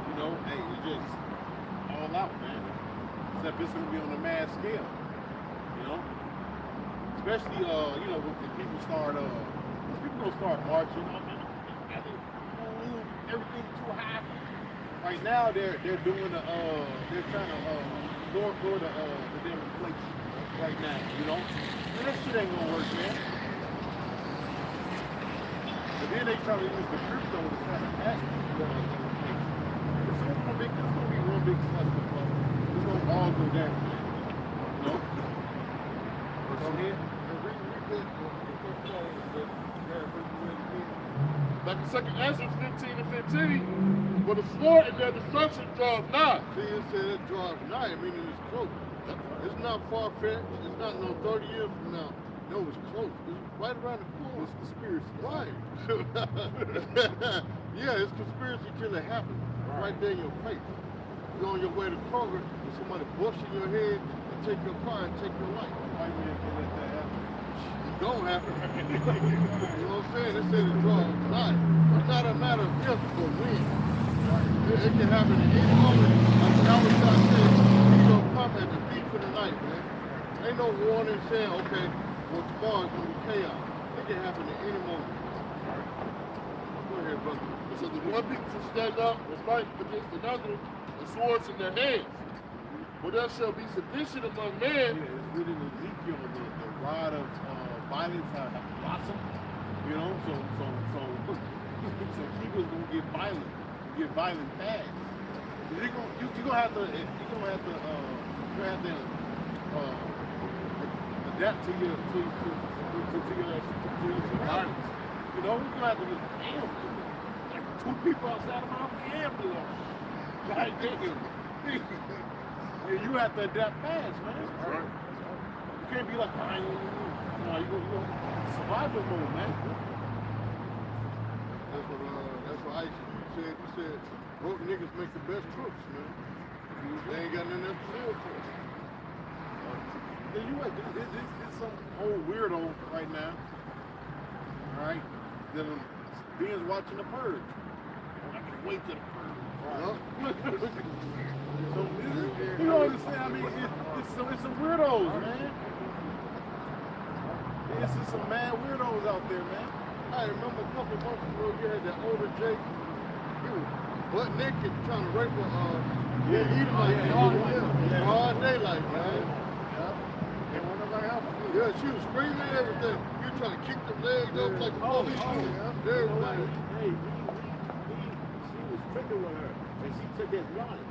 you know, hey, it's just all out, man. Except it's gonna be on a mass scale, you know? Especially, you know, when people start, people gonna start marching, everything too high. Right now, they're doing they're trying to lower the damn inflation right now, you know? And that shit ain't gonna work, man. But then they try to use the crypto to kind of ask people to inflation. It's gonna be one big cluster, bro. It's gonna all go down, man. You know? Go ahead. Like in 2 Ezra 15 and 15, for the sword and their destruction draws nigh. See, it said it draws nigh, meaning it's close. It's not far-fetched. It's not no 30 years from now. No, it's close. It's right around the corner. It's conspiracy. Right. Yeah, it's conspiracy till it happens. Right there in your face. You're on your way to Kroger, and somebody busts in your head and take your car and take your life. White man can let that happen. It don't happen. You know what I'm saying? It said it draws nigh. It's not a matter of if, but when. It can happen at any moment. Like Calvin said, he's gonna come at the thief of the night, man. Ain't no warning saying, okay, well, tomorrow's gonna be chaos. It can happen at any moment. Go ahead, brother. So the one people to stand up and fight against another, the swords in their hands. For there shall be sedition among men. Yeah, it's written in Ezekiel, the rod of violence have blossomed. You know, so people's gonna get violent fast. You're gonna have to adapt to your surroundings. You know, you're gonna have to be damn. Like 2 people outside of my ambulance. Like damn. Yeah, you have to adapt fast, man. Right. You can't be like, you go survival mode, man. That's what Ice said. He said, broke niggas make the best crooks, man. They ain't got nothing else to live for. Then it's some old weirdo right now. All right, that being watching The Purge. I can wait till The Purge. Huh? So you know what I'm saying? I mean, it's some weirdos, man. It's just some mad weirdos out there, man. I remember a couple of months ago, you had that older Jake. He was butt naked trying to rape a Edomite. Hard daylight, man. Yeah, she was screaming and everything. You were trying to kick them legs up like the police. Everything. Hey, she was tricking with her, and she took his wallet.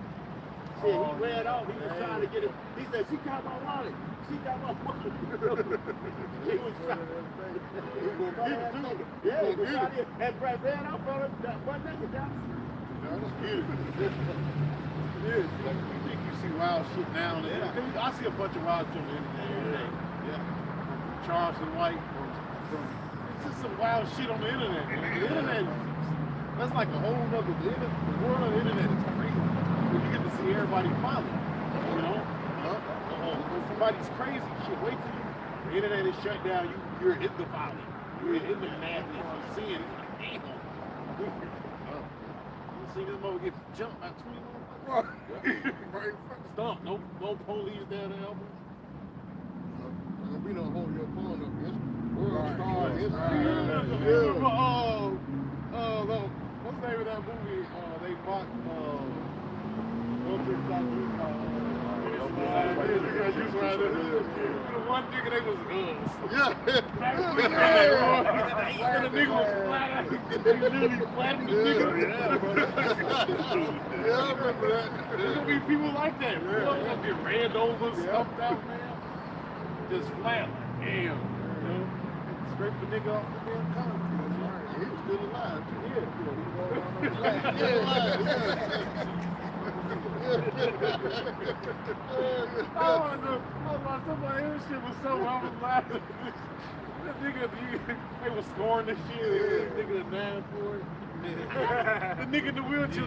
Said he ran off. He was trying to get it. He said, "She got my wallet. She got my wallet." He was trying. He was gonna get it too. Yeah, he was trying to. And Brad ran off on him. Butt naked down. Yeah, you see wild shit now. I see a bunch of wild shit on the internet every day. Yeah, from Charleston White, from it's just some wild shit on the internet. The internet, that's like a whole nother. The world of the internet is crazy. When you get to see everybody follow, you know. When somebody's crazy, shit. Wait till the internet is shut down. You're in the folly. You're in the madness. You're seeing. Damn. You see this mother get jumped by 20 motherfuckers. Stomp. No police down the elbow. There'll be no holding your phone up. It's world star. What's the name of that movie? They bought one nigga they was Yeah. and the nigga was flat. They literally flattened the nigga. Yeah, I remember that. There's gonna be people like that. You know, gonna get ran over, stumped out, man. Just flat. Damn. You know? Scrape the nigga off the damn concrete. He was still alive. Yeah. Still alive. I want somebody else shit was so I was laughing. That nigga, they was scoring the shit. The nigga dying for it. The nigga in the wheelchair.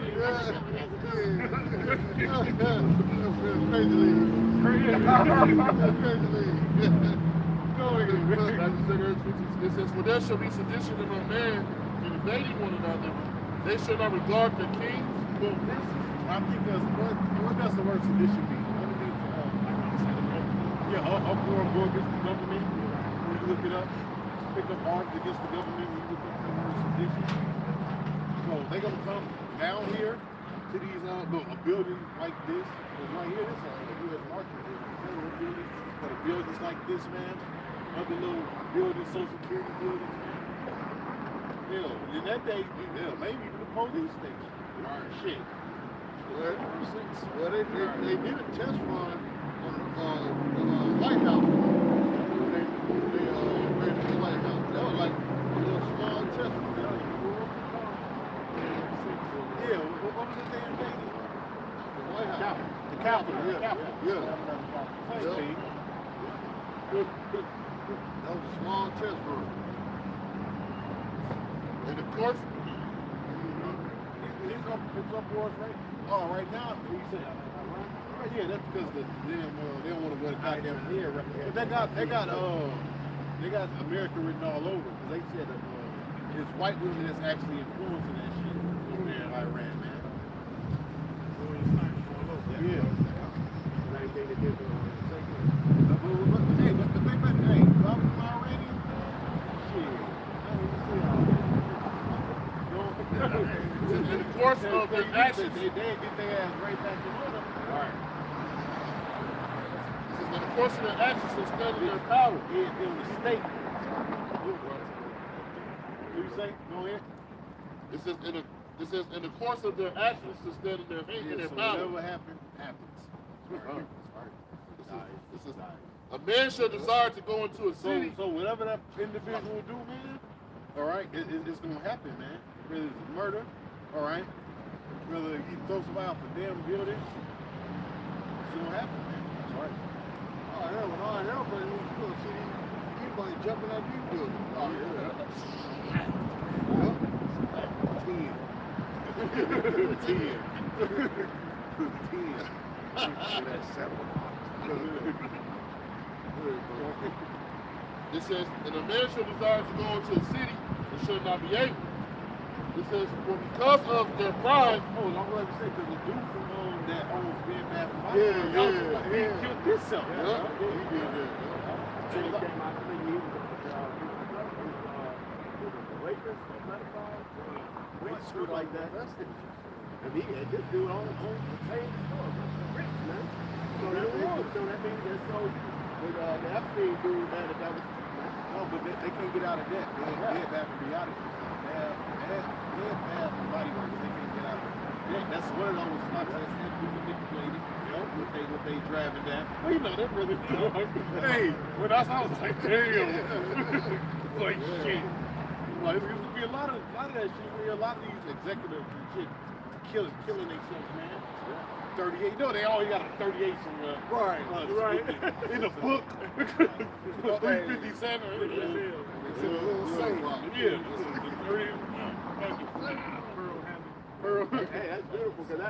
It says, for there shall be sedition among men, invading one another. They shall not regard the kings. Well, I think what does the word sedition mean? Uproar against the government. When you look it up, pick up arms against the government. When you look up the word sedition. So they're gonna come down here to these a building like this. Because right here, this is a U.S. market building. But a buildings like this, man. Other little buildings, social security buildings, man. Hell, in that day, maybe even the police station. Shit. Well, they did a test run on the White House. They invaded the White House. That was like a little small test run. that they invaded? The White House. The Capitol, Yeah, yeah. yeah. Same thing. That was a small test run. And of course, It's up for us right now. You say, yeah, that's because they don't want to go to goddamn here. Right? But they got America written all over because they said that it's white women that's actually influencing that shit over there in Iran, man. Yeah. same thing they did to Hey, but the thing about hey, if I was an Iranian, shit, I don't even see all that. In the course of their actions, They get their ass right back in order. Right. in the course of their actions, instead of their power. In the state. What you say? Go ahead. This is in the course of their actions, instead of their hate and their So power. whatever happens, happens. This is a man should desire to go into a city. So whatever that individual do, man, all right, it's gonna happen, man. Whether it's murder, all right, whether he throws somebody off a damn building, it's gonna happen, man. That's right. Oh, hell, when all hell, but you gonna see anybody jumping out these buildings. Oh, It says, and a man should desire to go into a city and should not be able. It says, for because of their pride, Oh, I'm going to say because the dude from that owns Ben Bath and Body Yeah, Works, yeah, he yeah. killed himself. Yeah, he did that. And he came out to me, he was a rapist or pedophile, screw like that. And this dude owns the same store, rich, man. So that means that sold with the Epstein dude that was, No, but they can't get out of that. They're Bath and Beyond. They're Bath and Body Works. They can't get out of that. That's one of those spots that's heavily manipulated. What they driving down. Well, you know, they're really hey, when I was like, damn. Like, shit. Like, there's gonna be a lot of that shit where a lot of these executives and shit killing themselves, man. 38. You know, they always got a 38 somewhere. right. In the book. 357. Yeah. Hey, that's beautiful because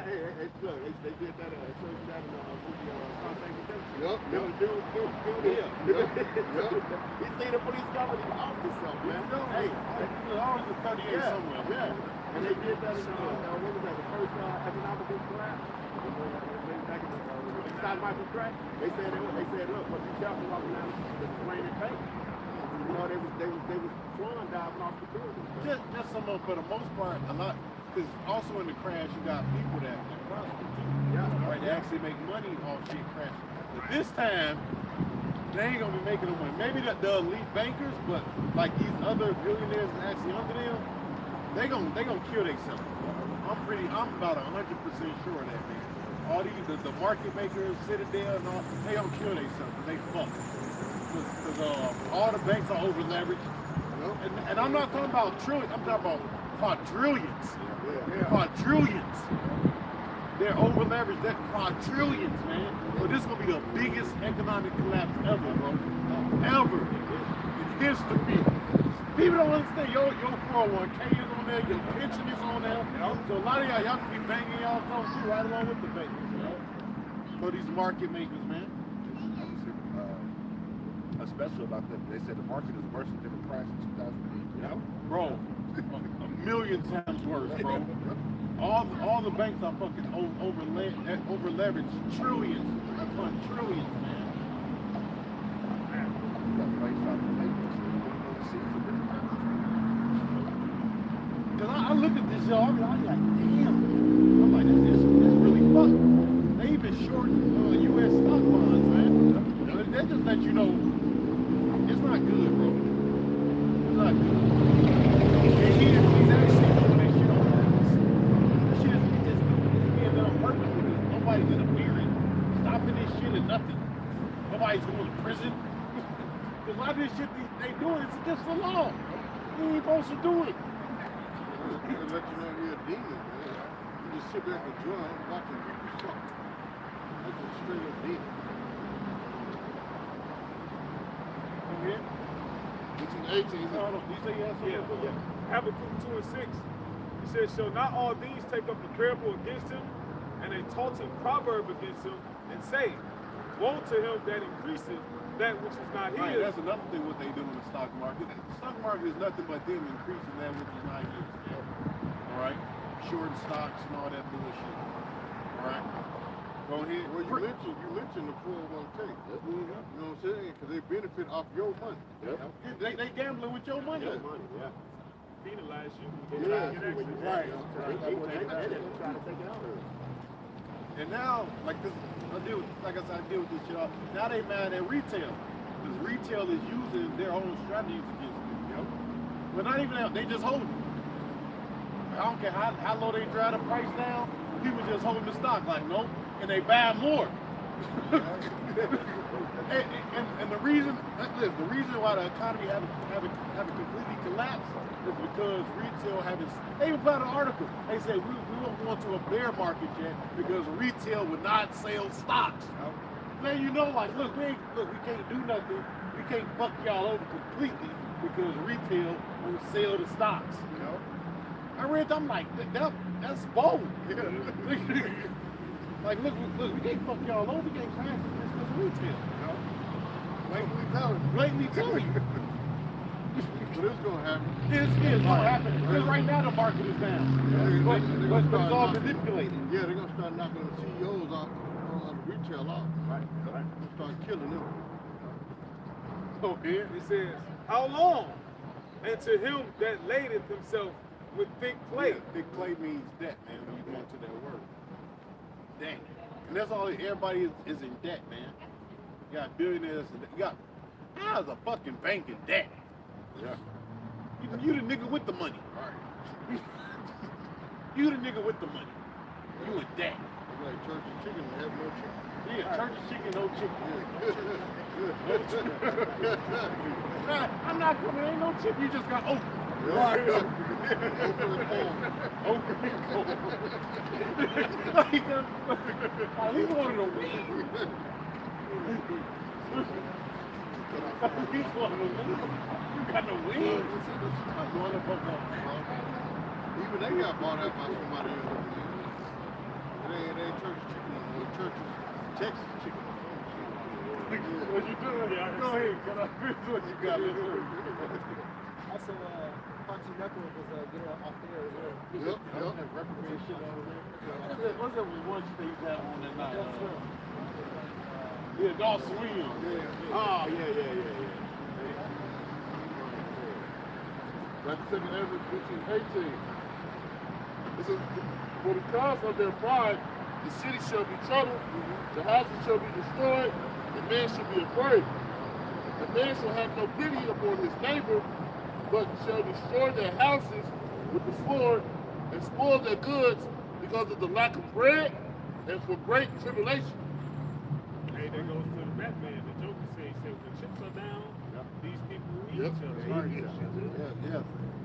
look, they did that. Showed you that in the movie Shawshank Redemption. Yep. He seen the police car, he off himself, man. Hey, There's always a 38 somewhere. yeah. And they did that in what was that? The first economical collapse. Back in the inside Michael Crack. They said, look, but be careful walking down the plane and pay. You know, they was flying diving off the building. Just some of, for the most part, a lot. Because also in the crash, you got people that prosper too. Yeah. Right, they actually make money off shit crashing. But this time, they ain't gonna be making no money. Maybe the elite bankers, but like these other billionaires that actually under them, they gonna kill themselves. I'm about 100% sure of that, man. All these the market makers, Citadel and all, they gonna kill themselves. They fuck. Because all the banks are over leveraged. And I'm not talking about trillions. I'm talking about quadrillions. Quadrillions. They're over leveraged. They're quadrillions, man. So this is gonna be the biggest economic collapse ever, bro. Ever in history. People don't understand. Your 401k is on there. Your pension is on there. So a lot of y'all can be banging y'all phones too, right along with the bankers. So these market makers, man. Special about that. They said the market is worse than the crash in 2008. Bro, a million times worse, bro. All the banks are fucking over leveraged, trillions upon trillions, man. Cause I look at this, y'all, I'm like, damn. I'm like, this really fucked. They even short U.S. stock bonds, man. They just let you know. It's not good, bro. It's not good. And he's actually doing that shit on purpose. This shit is being done on purpose because nobody's interfering, stopping this shit and nothing. Nobody's going to prison. Because a lot of this shit they doing is against the law. You ain't supposed to do it. They let you know you're a demon, man. just sit back and enjoy watching people suck. That's just straight up dead. Yeah. 18. No, you say you have something? Yeah. Habakkuk 2:6. He says, shall not all these take up a parable against him, and a taunting proverb against him, and say, woe to him that increaseth that which is not his. Right, that's another thing what they do in the stock market. The stock market is nothing but them increasing that which is not his. All right? Shorting stocks and all that bullshit. All right? Go ahead. Well, you mentioned the 401k. You know what I'm saying? Because they benefit off your money. They gambling with your money. Your money, yeah. Penalize you. Yeah, Get access. Right. Trying to take it out of her. And now, like this, I deal with this shit all. Now they mad at retail. Because retail is using their own strategies against them. But not even that, they just hold it. I don't care how low they drive the price down, people just holding the stock like, nope, and they buy more. and the reason why the economy haven't completely collapsed is because retail they even put out an article. They said we won't go into a bear market yet because retail would not sell stocks. Man, you know, like, look, we can't do nothing. We can't fuck y'all over completely because retail won't sell the stocks. You know, I read that, I'm like, that's bold. Like, look, we can't fuck y'all over. We can't crash this because of retail. You know, blatantly telling you. But it's going to happen. It's going to happen. Because right now the market is down. But it's all manipulated. Yeah, they're going to start knocking the CEOs off of the retail off. Right. They're going to start killing them. So here, It says, how long? And to him that ladeth himself with thick clay. yeah, thick clay means debt, man, when you go into that word. Debt. And that's all, everybody is in debt, man. You got billionaires, how's a fucking bank in debt? Yeah. You the nigga with the money. Right. You the nigga with the money. You in debt. It's like church and chicken and have no chicken. Yeah, church is chicken, no chicken. Yeah. I'm not coming, ain't no chip, you just got okra. Right. Open the phone. Okra and corn. At least one of the wings. At least one of the wings. You got no wings. Even they got bought out by somebody else. It ain't church chicken anymore. Church is Texas chicken. What you doing? Yeah, Go ahead, can I finish what you got? Also, Cartoon Network was getting off the air as well. Yep. What's that one you used to have on that night? Adult Swim. Yeah, Adult Swim. Oh, yeah. Like the second Ezra 15:18. It says, for because of their pride, the city shall be troubled, the houses shall be destroyed, and men shall be afraid. The man shall have no pity upon his neighbor, but shall destroy their houses with the sword and spoil their goods because of the lack of bread and for great tribulation. Hey, that goes to the Batman. The Joker said when chips are down, these people will eat each other. Yeah.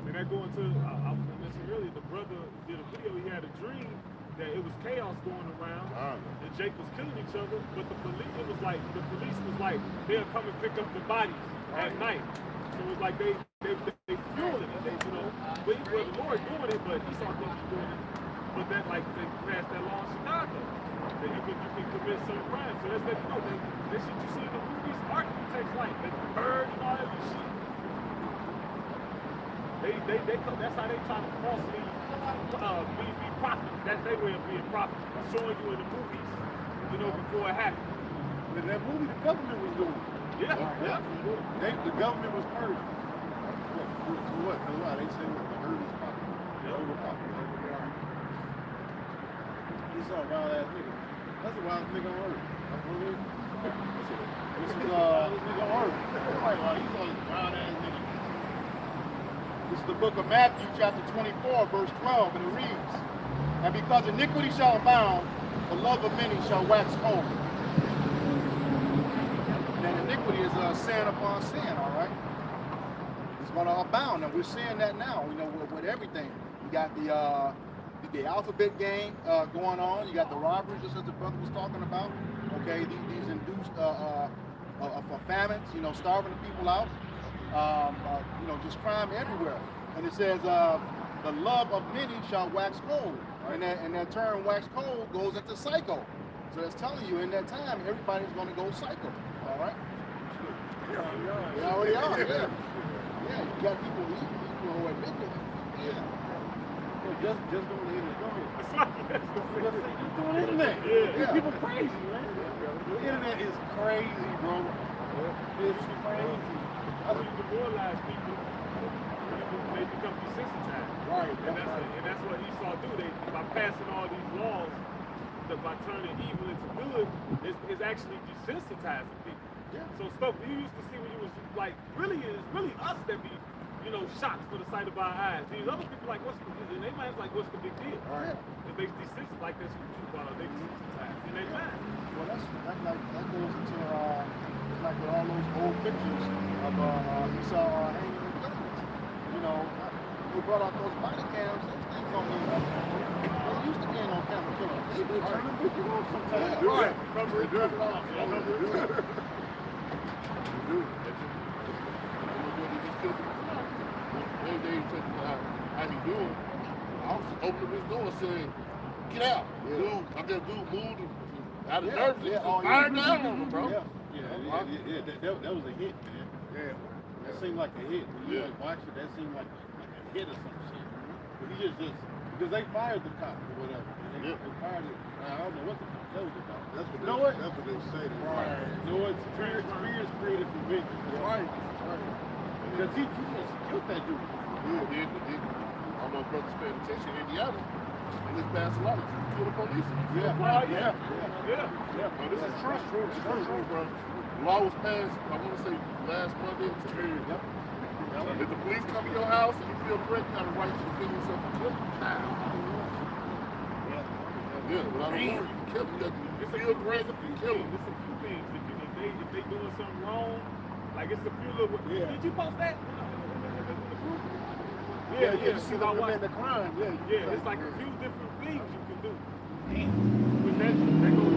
And that go into, I was mentioning earlier, the brother did a video, he had a dream that it was chaos going around, and Jake was killing each other, but the police was like, they'll come and pick up the bodies at night. So it was like they fueling it, you know. But the Lord doing it, but Esau thinks he's doing it. But that, like, they passed that law in Chicago, that you can commit some crime. So that's that, you know, that shit you see in the movies, architects like, the bird and all that shit. They come, that's how they try to falsely be prophets. That's their way of being prophets, showing you in the movies, you know, before it happened. In that movie, the government was doing it. Yeah. The government was purging. What? They say what? The herd is popular. Overpopular. He's a wild ass nigga. That's a wild nigga on earth. This is nigga on earth. He's a wild ass nigga. This is the book of Matthew, chapter 24, verse 12, and it reads, and because iniquity shall abound, the love of many shall wax cold. And iniquity is sin upon sin, all right? It's going to abound, and we're seeing that now, you know, with everything. You got the the alphabet gang going on. You got the robberies, just as the brother was talking about. Okay, these induced for famines, you know, starving the people out. You know, just crime everywhere. And it says, the love of many shall wax cold. And that term wax cold goes into psycho. So it's telling you in that time, everybody's going to go psycho. All right? They already are, yeah. Yeah, you got people who admit it. Yeah. Just don't let it go. It's Go on the internet. Yeah. People crazy, man. The internet is crazy, bro. It's crazy. I think you demoralize people, they become desensitized. Right. And that's what Esau do. By passing all these laws, by turning evil into good, is actually desensitizing people. Yeah. So stuff you used to see when you was like, it's really us that be, you know, shocked for the sight of our eyes. These other people like, in their minds like, what's the big deal? Right. Because they desensitized, like that's what you call it, they desensitized in their mind. Well, that goes into it's like with all those old pictures of Esau hanging in guns. You know, they brought out those body cams. Those things don't mean nothing. They used to be on camera killers. They turn the picture on sometimes. Yeah, right. Cover it up. How he doing? I was just opening his door saying, get out. Dude, I guess dude moved out of nerves. Fired down on him, bro. Yeah, that was a hit, man. Yeah. That seemed like a hit. When you like watch it, that seemed like a hit or some shit. But he just because they fired the cop or whatever. And they fired it. I don't know what the fuck that was about. That's You know what? That's what they say. Right. You know what? Spears created conviction. Right. Because he just killed that dude. Yeah, did. All my brothers paying attention in Indiana. And this passed a lot of you kill the police. Yeah. Bro, this is true. It's true, bro. The law was passed, I want to say last Monday. If the police come to your house and you feel threatened, you have a right to defend yourself and kill them. Yeah, but I don't know. You can kill them. You feel threatened, you kill them. It's a few things. If they doing something wrong, like it's a few little. Did you post that? Yeah, you see them commit the crime. Yeah, it's like a few different things you can do. But that goes back to the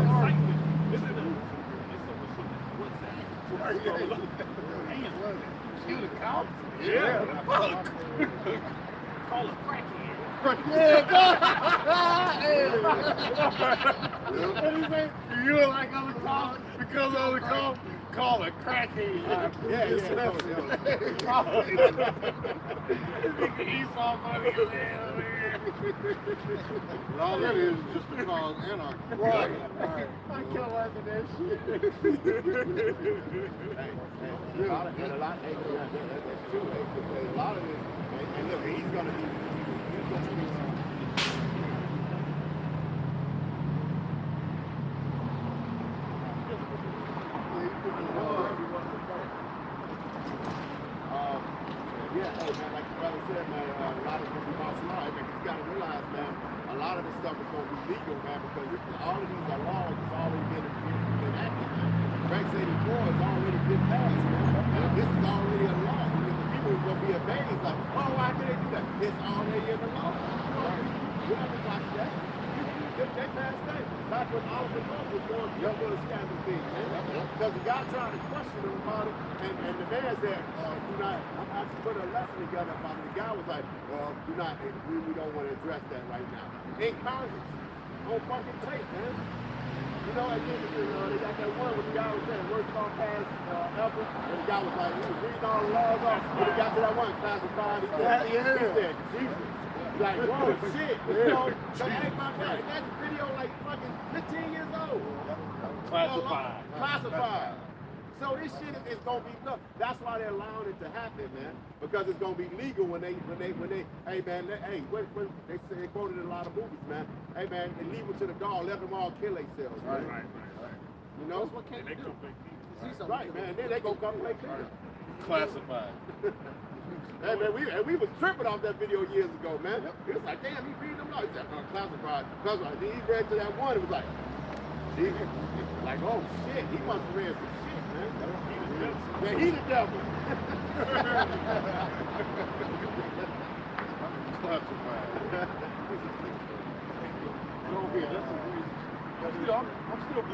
excitement. It's a WhatsApp. Kill the cop? Yeah. Fuck. Call a crackhead. What do you say? You don't like other cops because of the cops? Call a crackhead. Esau money, man. All that is just to cause anarchy. Right. I can't laugh at that shit. That's true. A lot of this, and look, he's gonna be hey man, like your brother said, man, a lot of it's gonna be martial law. Man, you gotta realize, man, a lot of this stuff is gonna be legal, man, because all of these are laws that's already been enacted, man. Rex 84 has already been passed, man. This is already a law. And the people are gonna be amazed, like, oh, why can they do that? It's already in the law. We have to watch that. They passed that. Back when Oliver North was going through the scandal thing, man. Because the guy tried to question him about it, and the man said, do not, I'm actually putting a lesson together about it. The guy was like, do not, we don't want to address that right now. In Congress, on fucking tape, man. You know, they got that one where the guy was saying, worst law passed ever, and the guy was like, he was reading all the laws off, and he got to that one classified, he said, Jesus. Like, whoa, shit, you know, so hey, my God, that's a video like fucking 15 years old. Classified. So this shit is gonna be, look, that's why they're allowing it to happen, man. Because it's gonna be legal when they, hey man, they quoted in a lot of movies, man. Hey man, they leave it to the guard, let them all kill themselves, right? You know? What can they come back? Right, man, then they gonna come play clear. Classified. Hey man, we was tripping off that video years ago, man. It was like, damn, he reading them laws. He said, classified. Classified. Then he read to that one, it was like, Jesus. Like, oh shit, he must have read some shit, man. Man, he the devil. Classified.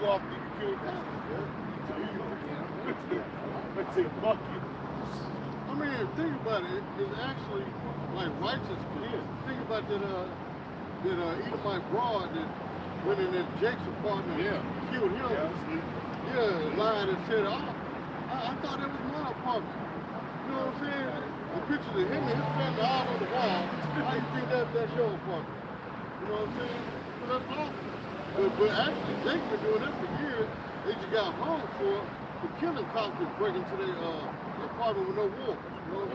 people off and you can kill the cops. Let's say fuck you. I mean, think about it. It's actually like righteous. Think about that Edomite broad that went in that Jake's apartment and killed him. Lied and said, I thought that was my apartment. You know what I'm saying? The pictures of him and his family all on the wall. How you think that's your apartment? You know what I'm saying? So that's awful. But actually, Jake's been doing that for years. They just got hung for killing cops and breaking into their apartment with no warrant. You know?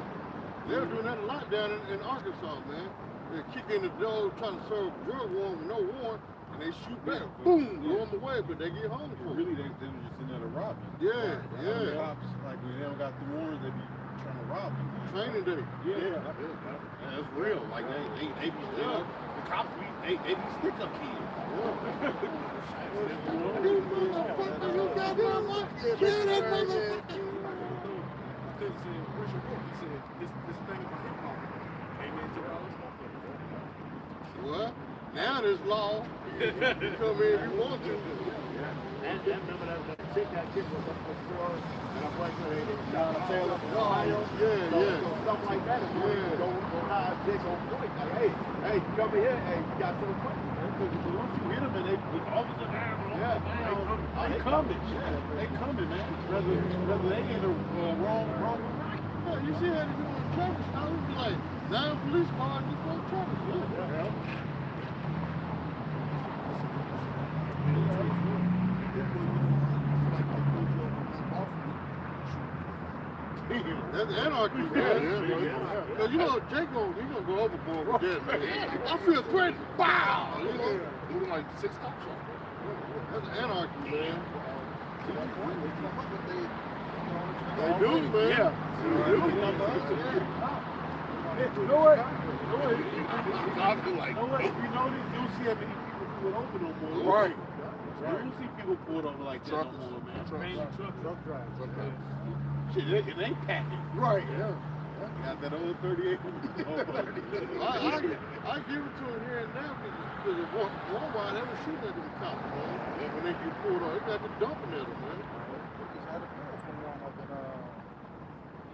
They were doing that a lot down in Arkansas, man. They kick in the door trying to serve drug warrant with no warrant, and they shoot back. Boom, blow them away, but they get hung for it. Really, they were just in there to rob you. Yeah. The cops, like when they don't got the warrants, they be trying to rob you. Training day. Yeah, that's real. Like they be, the cops be stick up kids. You motherfucker, you got my money. Kill that motherfucker. Because he said, where's your book? He said, this thing about hip hop came into all this motherfucker. Well, now there's law. You come in if you want to. And remember that chick that kid was up for store and I'm like, sale up in Ohio. Stuff like that is go high, Jake on point. Like, hey, you come in here, hey, you got some equipment. Because once you hit them and they officers down, they coming. They coming, man. Whether they in the wrong or right. Yeah, you see how they do in traffic stop. It be like 9 police cars before traffic stop. That's anarchy, man. Because you know, Jake gonna go overboard with that, man. I feel threatened. Bow! You know? It was like 6 cops. That's anarchy, man. They do, man. Yeah. They do. You know what? I'll be like, You don't see how many people pull over no more. Right. You don't see people pulled over like that no more, man. Truck drive. Shit, it ain't packing. Right, yeah. Got that old 38. I give it to him here and now because of one while they were shooting at them cops, man. And when they get pulled over, they got to dumping at them, man.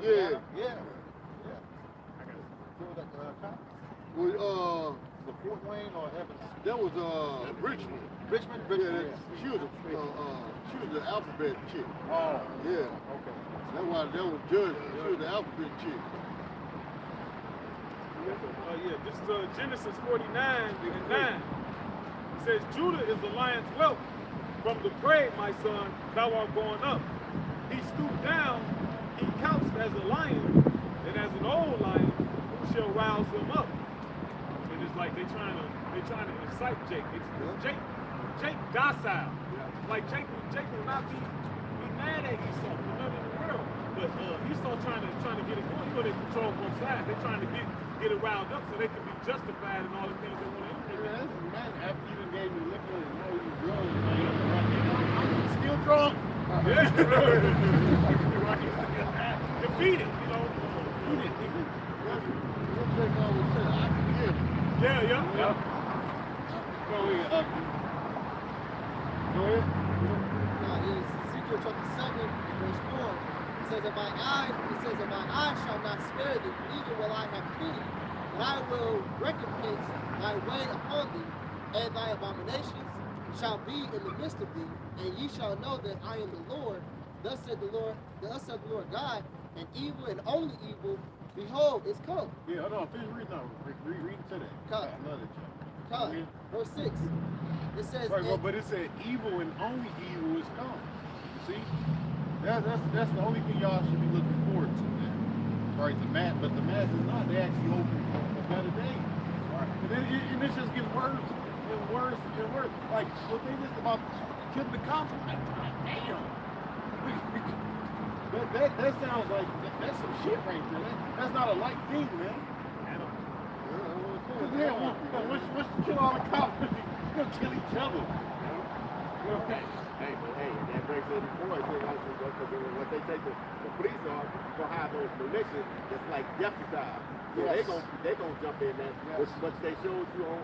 Yeah. Well, the Fort Wayne or Evans? that was Richmond. Richmond? Yeah, she was the alphabet chick. Oh, Yeah. okay. That's why that was judged. She was the alphabet chick. This is Genesis 49 and 9. It says, Judah is the lion's whelp. From the prey, my son, thou art going up. He stooped down, he couched as a lion, and as an old lion, who shall rouse him up? And it's like they trying to incite Jake. It's Jake docile. Like Jake will not be mad at Esau for nothing in the world. But Esau trying to get it going. You know they control both sides. They're trying to get it riled up so they can be justified in all the things they want to implement. Man, after you done gave me liquor and know you drugs, I'm still drunk. Defeated, you know. Yeah. Go ahead. Ezekiel chapter 7, verse 4. It says, "If my eye shall not spare thee, neither will I have pity, but I will recompense thy way upon thee, and thy abominations shall be in the midst of thee, and ye shall know that I am the Lord. Thus said the Lord God, and evil and only evil, behold, is come." Yeah, hold on. Finish reading now. Read to that. Come. Another chapter. Come. Verse 6. It says, Right, but it said evil and only evil is come. See? That's the only thing y'all should be looking forward to, man. Right, but the math is not. They actually hope a better day. Right. And then it's just getting worse and worse and worse. Like, what they just about killing the cops, like, damn. That sounds like, that's some shit right there. That's not a light thing, man. Once you kill all the cops, you're gonna kill each other. Hey, but hey, that breaks it before it. What they take the police on, you're gonna have those militias that's like deputized. So Yes. they gonna jump in there, which they showed you on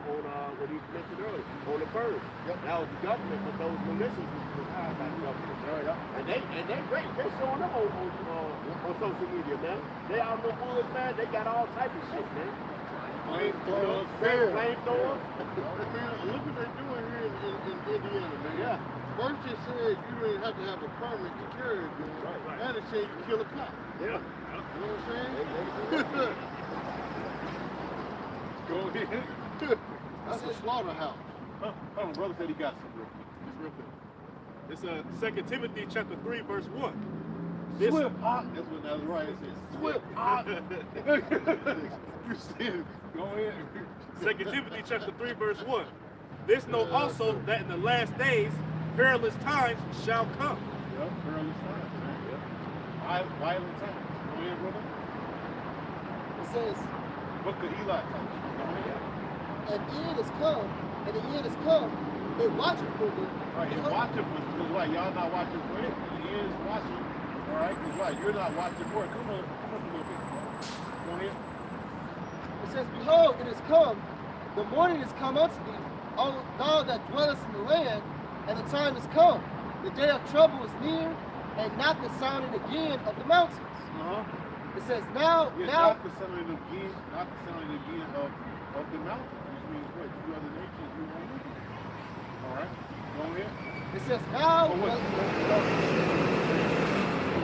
what he mentioned earlier, on the bird. Yep. That was the government, but those militias was hired by the government. And they great. They're showing them on social media, man. They out in the woods, man. They got all type of shit, man. Flamethrowers. Flamethrowers. Man, look what they're doing here in Indiana, man. Yeah. First it said you didn't have to have a permit to carry a gun. Right. Now it said you kill a cop. Yeah. You know what I'm saying? Go ahead. That's a slaughterhouse. Hold on, brother said he got some real quick. Just real quick. It's 2 Timothy chapter 3, verse 1. Swift hot. That's what that's right. It says swift hot. You said, go ahead. 2 Timothy chapter 3, verse 1. This know also that in the last days perilous times shall come. Yep, perilous times, man. Yep. Violent times. Go ahead, brother. It says, Book of Eli times. Go ahead. and the end is come, and the end is come. They watching for me. Right, you're watching for right. Y'all not watching for it. He is watching. All right, because right, you're not watching for it. Come up a little bit. Go ahead. It says, behold, it is come. The morning is come unto thee, all thou that dwellest in the land, and the time is come. The day of trouble is near, and not the sounding again of the mountains. It says, now, Yeah, now, not the sounding again, of the mountains, which means what? You other nations, you won't look at. All right, go ahead. it says, now, Oh, what?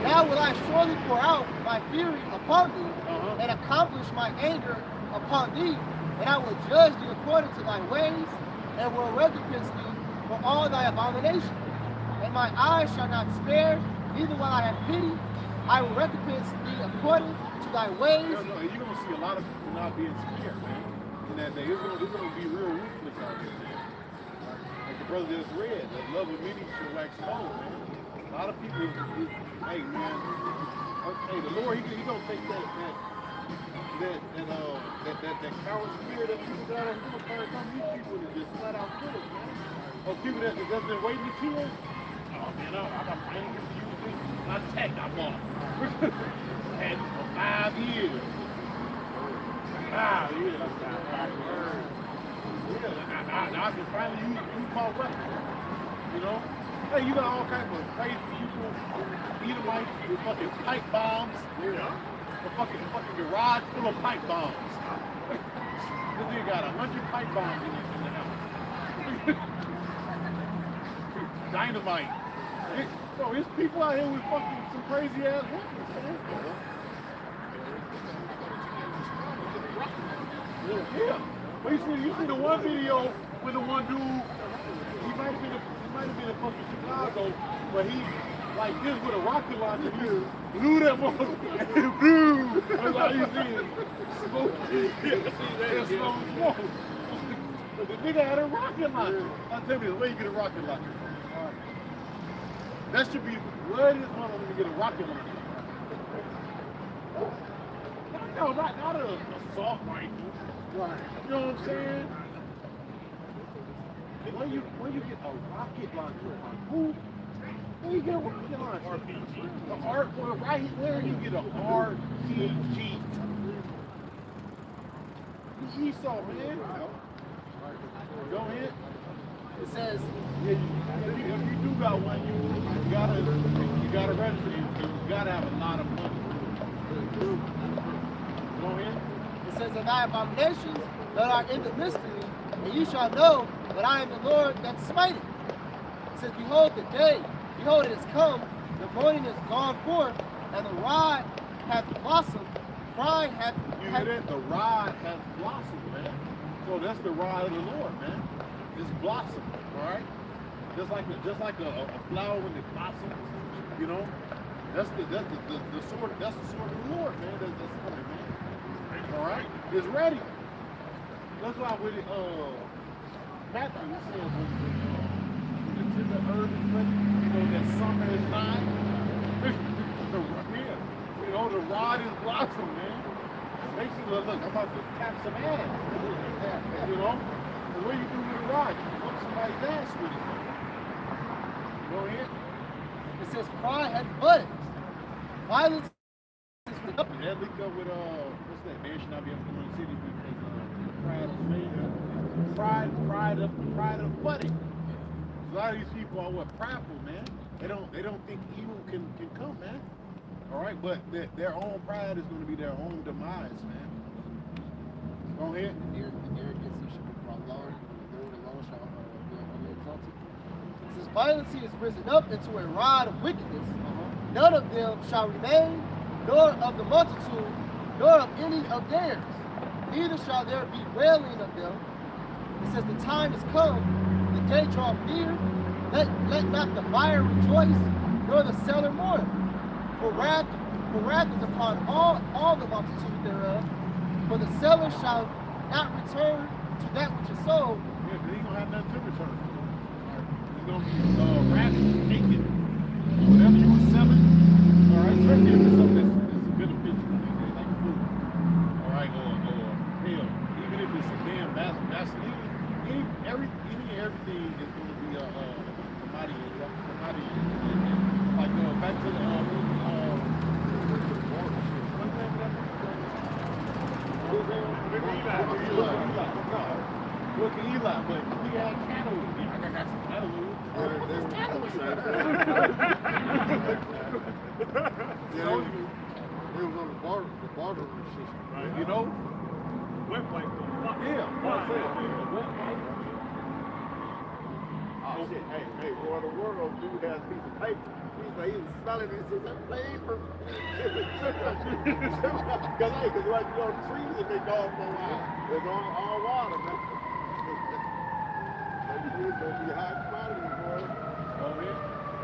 now will I surely pour out my fury upon thee, Uh-huh. and accomplish my anger upon thee, and I will judge thee according to thy ways, and will recompense thee for all thy abominations. And my eyes shall not spare, neither will I have pity. I will recompense thee according to thy ways. No, you're gonna see a lot of people not being scared, man. In that day, it's gonna be real ruthless out there, man. Like the brother just read, the love of many shall wax cold, man. A lot of people, hey man, hey, the Lord, he gonna take that coward spirit that people got on him, turn some of these people to just flat out kill us, man. Or people that's been waiting to kill. Oh man, I got friends who use me. I tech, I'm on. Had it for 5 years. 5 years. Yeah, I can finally use my weapon. You know? Hey, you got all kinds of crazy people, Edomites with fucking pipe bombs. Yeah. A fucking garage full of pipe bombs. This nigga got 100 pipe bombs in the house. Dynamite. So there's people out here with fucking some crazy ass weapons, man. Yeah. Well, you see the one video with the one dude, he might have been in fucking Chicago, but he like this with a rocket launcher, he blew that motherfucker and it blew. That's all you see is smoke. Yeah, smoke. But the nigga had a rocket launcher. I'll tell you, where you get a rocket launcher? That should be where this motherfucker to get a rocket launcher. No, not a assault rifle. Right. You know what I'm saying? Where you get a rocket launcher from? Who? Where you get a rocket launcher? RPG. Right where you get an RPG? Esau, man. Go ahead. It says, If you do got one, you gotta register it. You gotta have a lot of money. Go ahead. it says, and thy abominations that are in the midst of thee, and you shall know that I am the Lord that smiteth. It says, behold the day, behold it is come, the morning is gone forth, and the rod hath blossomed, pride hath... You hear that? The rod has blossomed, man. So that's the rod of the Lord, man. It's blossomed, all right? Just like a flower when it blossoms, you know. That's the sword. That's the sword of the Lord, man. That's coming, man. All right, it's ready. That's why with it, Matthew says when the tender herb is ready, you know that summer is nigh. Yeah, you know the rod is blossom, man. Basically, look, I'm about to tap some ass. You know, the way you do with the rod, you put somebody's ass with it. Go ahead. It says pride had budded. Violence is up. That linked up with what's that? Man should not be able to go in the city because pride of slave. Pride of buddy. A lot of these people are prideful, man. They don't think evil can come, man. All right, but their own pride is going to be their own demise, man. Go ahead. Arrogance shall be brought low, and the Lord alone shall be exalted. It says violence is risen up into a rod of wickedness. None of them shall remain, nor of the multitude, nor of any of theirs. Neither shall there be wailing of them. It says the time is come, the day draweth near. Let not the buyer rejoice, nor the seller mourn. For wrath is upon all the multitude thereof. For the seller shall not return to that which is sold. Yeah, but he ain't gonna have nothing to return. He's gonna be wrath taken. Whatever you were selling, all right, especially if it's something that's beneficial, like food, all right, or hell, even if it's a damn Vaseline, everything is gonna be commodity. Like back to the Look at Eli, but he had cattle. I got some cattle. It was on the barter system. Right. You know? Wet wipe though. Fuck Yeah, Fuck yeah. Oh shit, hey, boy, the world dude has a piece of paper. He was smelling it, he said, that paper. Because like you know, trees and they go for a while. It's all water, man. It's gonna be high commodity, boy.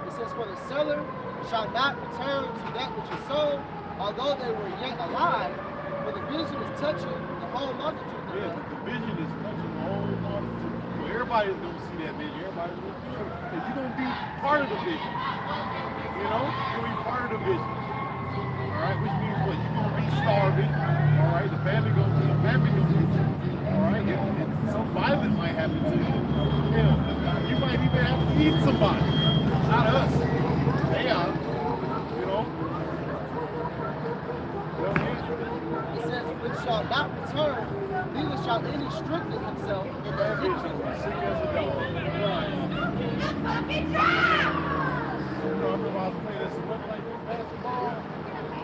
It says, for the seller shall not return to that which is sold, although they were yet alive, for the vision is touching the whole multitude. Yeah, the vision is touching the whole multitude. So everybody's gonna see that vision. Everybody's gonna see it. Because you're gonna be part of the vision. You know? You're gonna be part of the vision. Alright, which means what? You're gonna be starving. Alright, the family gonna be alright, and some violence might happen to you. Hell, you might even have to eat somebody. Not us. They are. You know? It says, which shall not return, neither shall any strengthen himself in their iniquity. Sick as a dog. You know, I remember I was playing this like this basketball.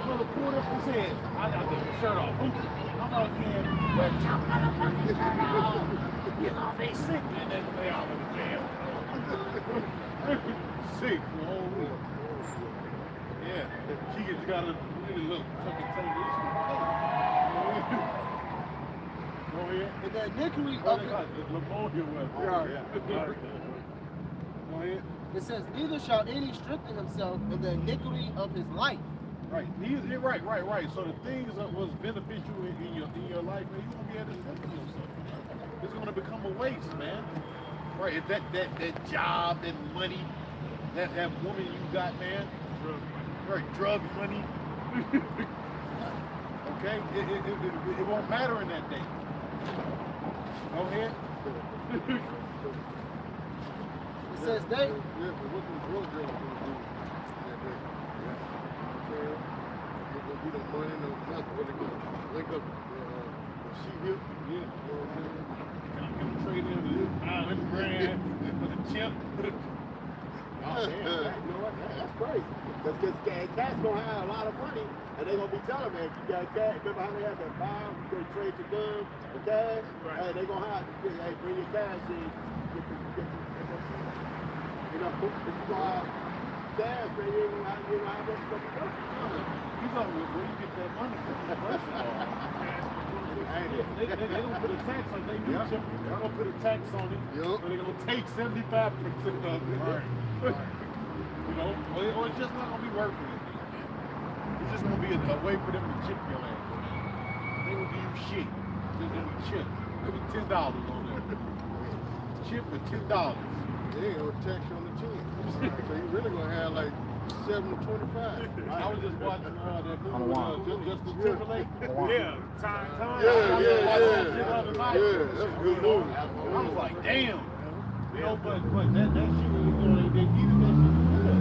Brother pulled up his head. I got the shirt off. I'm out here, but you know, they sick, man. That's they all in the jam. Sick the whole week. Yeah, she just gotta really look, tuck and take this. Go ahead. In the iniquity What of they got? The pneumonia was. Go ahead. it says, neither shall any strengthen himself in the iniquity of his life. Right. You're right. So the things that was beneficial in your life, man, you won't be able to strengthen yourself. It's gonna become a waste, man. Right. That job, that money, that woman you got, man. Right. Drug money. Okay. It won't matter in that day. Go ahead. It says they, Yeah, but what the drug dealers gonna do that day? Yeah. We don't money, no nothing. What they gonna link up the sheep here? Yeah. You know what I'm saying? I'm gonna trade in $100,000 for the chip. Oh, man, you know what? That's crazy. Because cats gonna have a lot of money, and they gonna be telling me, if you got cash, remember how they have that bomb, you go trade your gun for cash? Right. Hey, they gonna have, hey, bring your cash in. You know, if you gonna have cash, man, you ain't gonna have much stuff to do. You know where you get that money from, first of all. They don't put a tax on it. They do Yeah. something. They're going to put a tax on it. Yup. So they're going to take 75% of it. Right. You know, or it's just not going to be worth it. It's just going to be a way for them to chip your ass. They going to give you shit. Just going to chip. Maybe $10 on there. Chip for $10. They ain't gonna tax you on the chin. So you really gonna have like 7 to 25. I was just watching that movie, Justin Timberlake. Yeah, time. Yeah, that's a good movie. I was like, damn. You know, but that shit is going, they needed that shit to do that.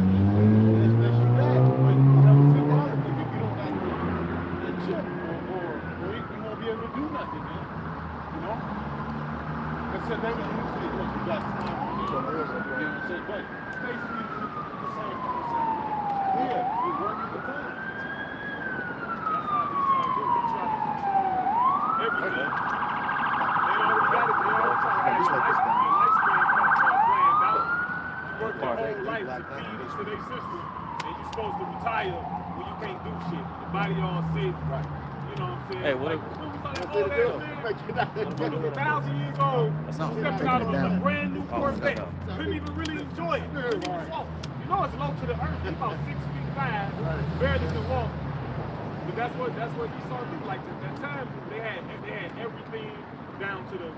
That shit got. But that was symbolically, if you don't have that chip, or you won't be able to do nothing, man. You know? And so they would use it because you got time on it. You know what I'm saying? But basically, it's the same concept. Yeah, we work at the time. That's how these songs do. They try to control everything. They already got it. They already try to have your lifespan planned out. You work your whole life to feed into their system, and you're supposed to retire when you can't do shit. The body all sick. Right. You know what I'm saying? Hey, what like, if- was 1,000 years old, stepping out of a brand new Corvette. Couldn't even really enjoy it. Couldn't even walk. You know it's low to the earth. He's about 6'5", barely can walk. But that's what you saw do. Like at that time, they had everything down to the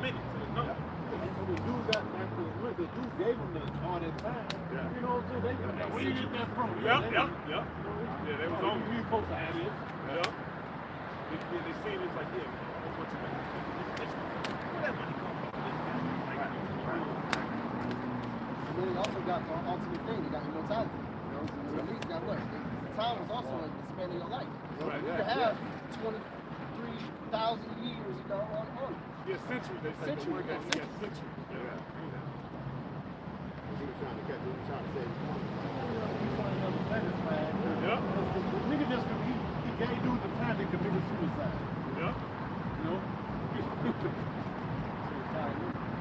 minute, to the number. The dude got like the dude gave him all that time. Yeah. You know what I'm saying? Where you get that from? Yep. Yeah, they was on. You supposed to have it. Yeah. They seen it's like, yeah, that's what you make. Where that money come from? And then he also got the ultimate thing. He got immortality. You know, so at least got what? Time was also in the span of your life. Right, You could have 23,000 years, you know, on Earth. Yeah, century. They say the word that he got century. Yeah. He was trying to catch it. He was trying to save his money. Yeah. The nigga just he gave dude the time they committed suicide. Yeah. You know?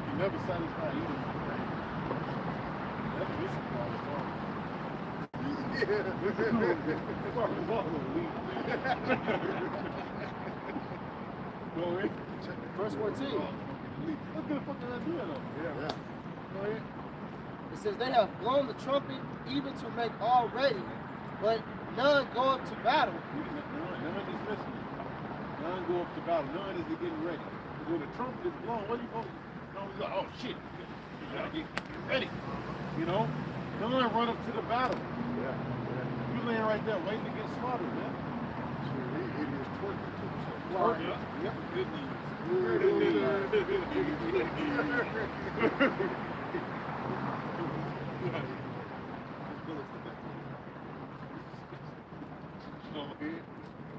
He never satisfied either. That's this part. Go ahead. Verse 14. What the fuck did I do though? Yeah. Go ahead. It says, they have blown the trumpet even to make all ready, but none go up to battle. None is listening. None go up to battle. None is getting ready. When the trumpet is blown, what are you going to do? Oh shit. You gotta get ready. You know? None run up to the battle. Yeah. You laying right there waiting to get slaughtered, man. He is twerking too. Work. Yeah. Yep. Good news.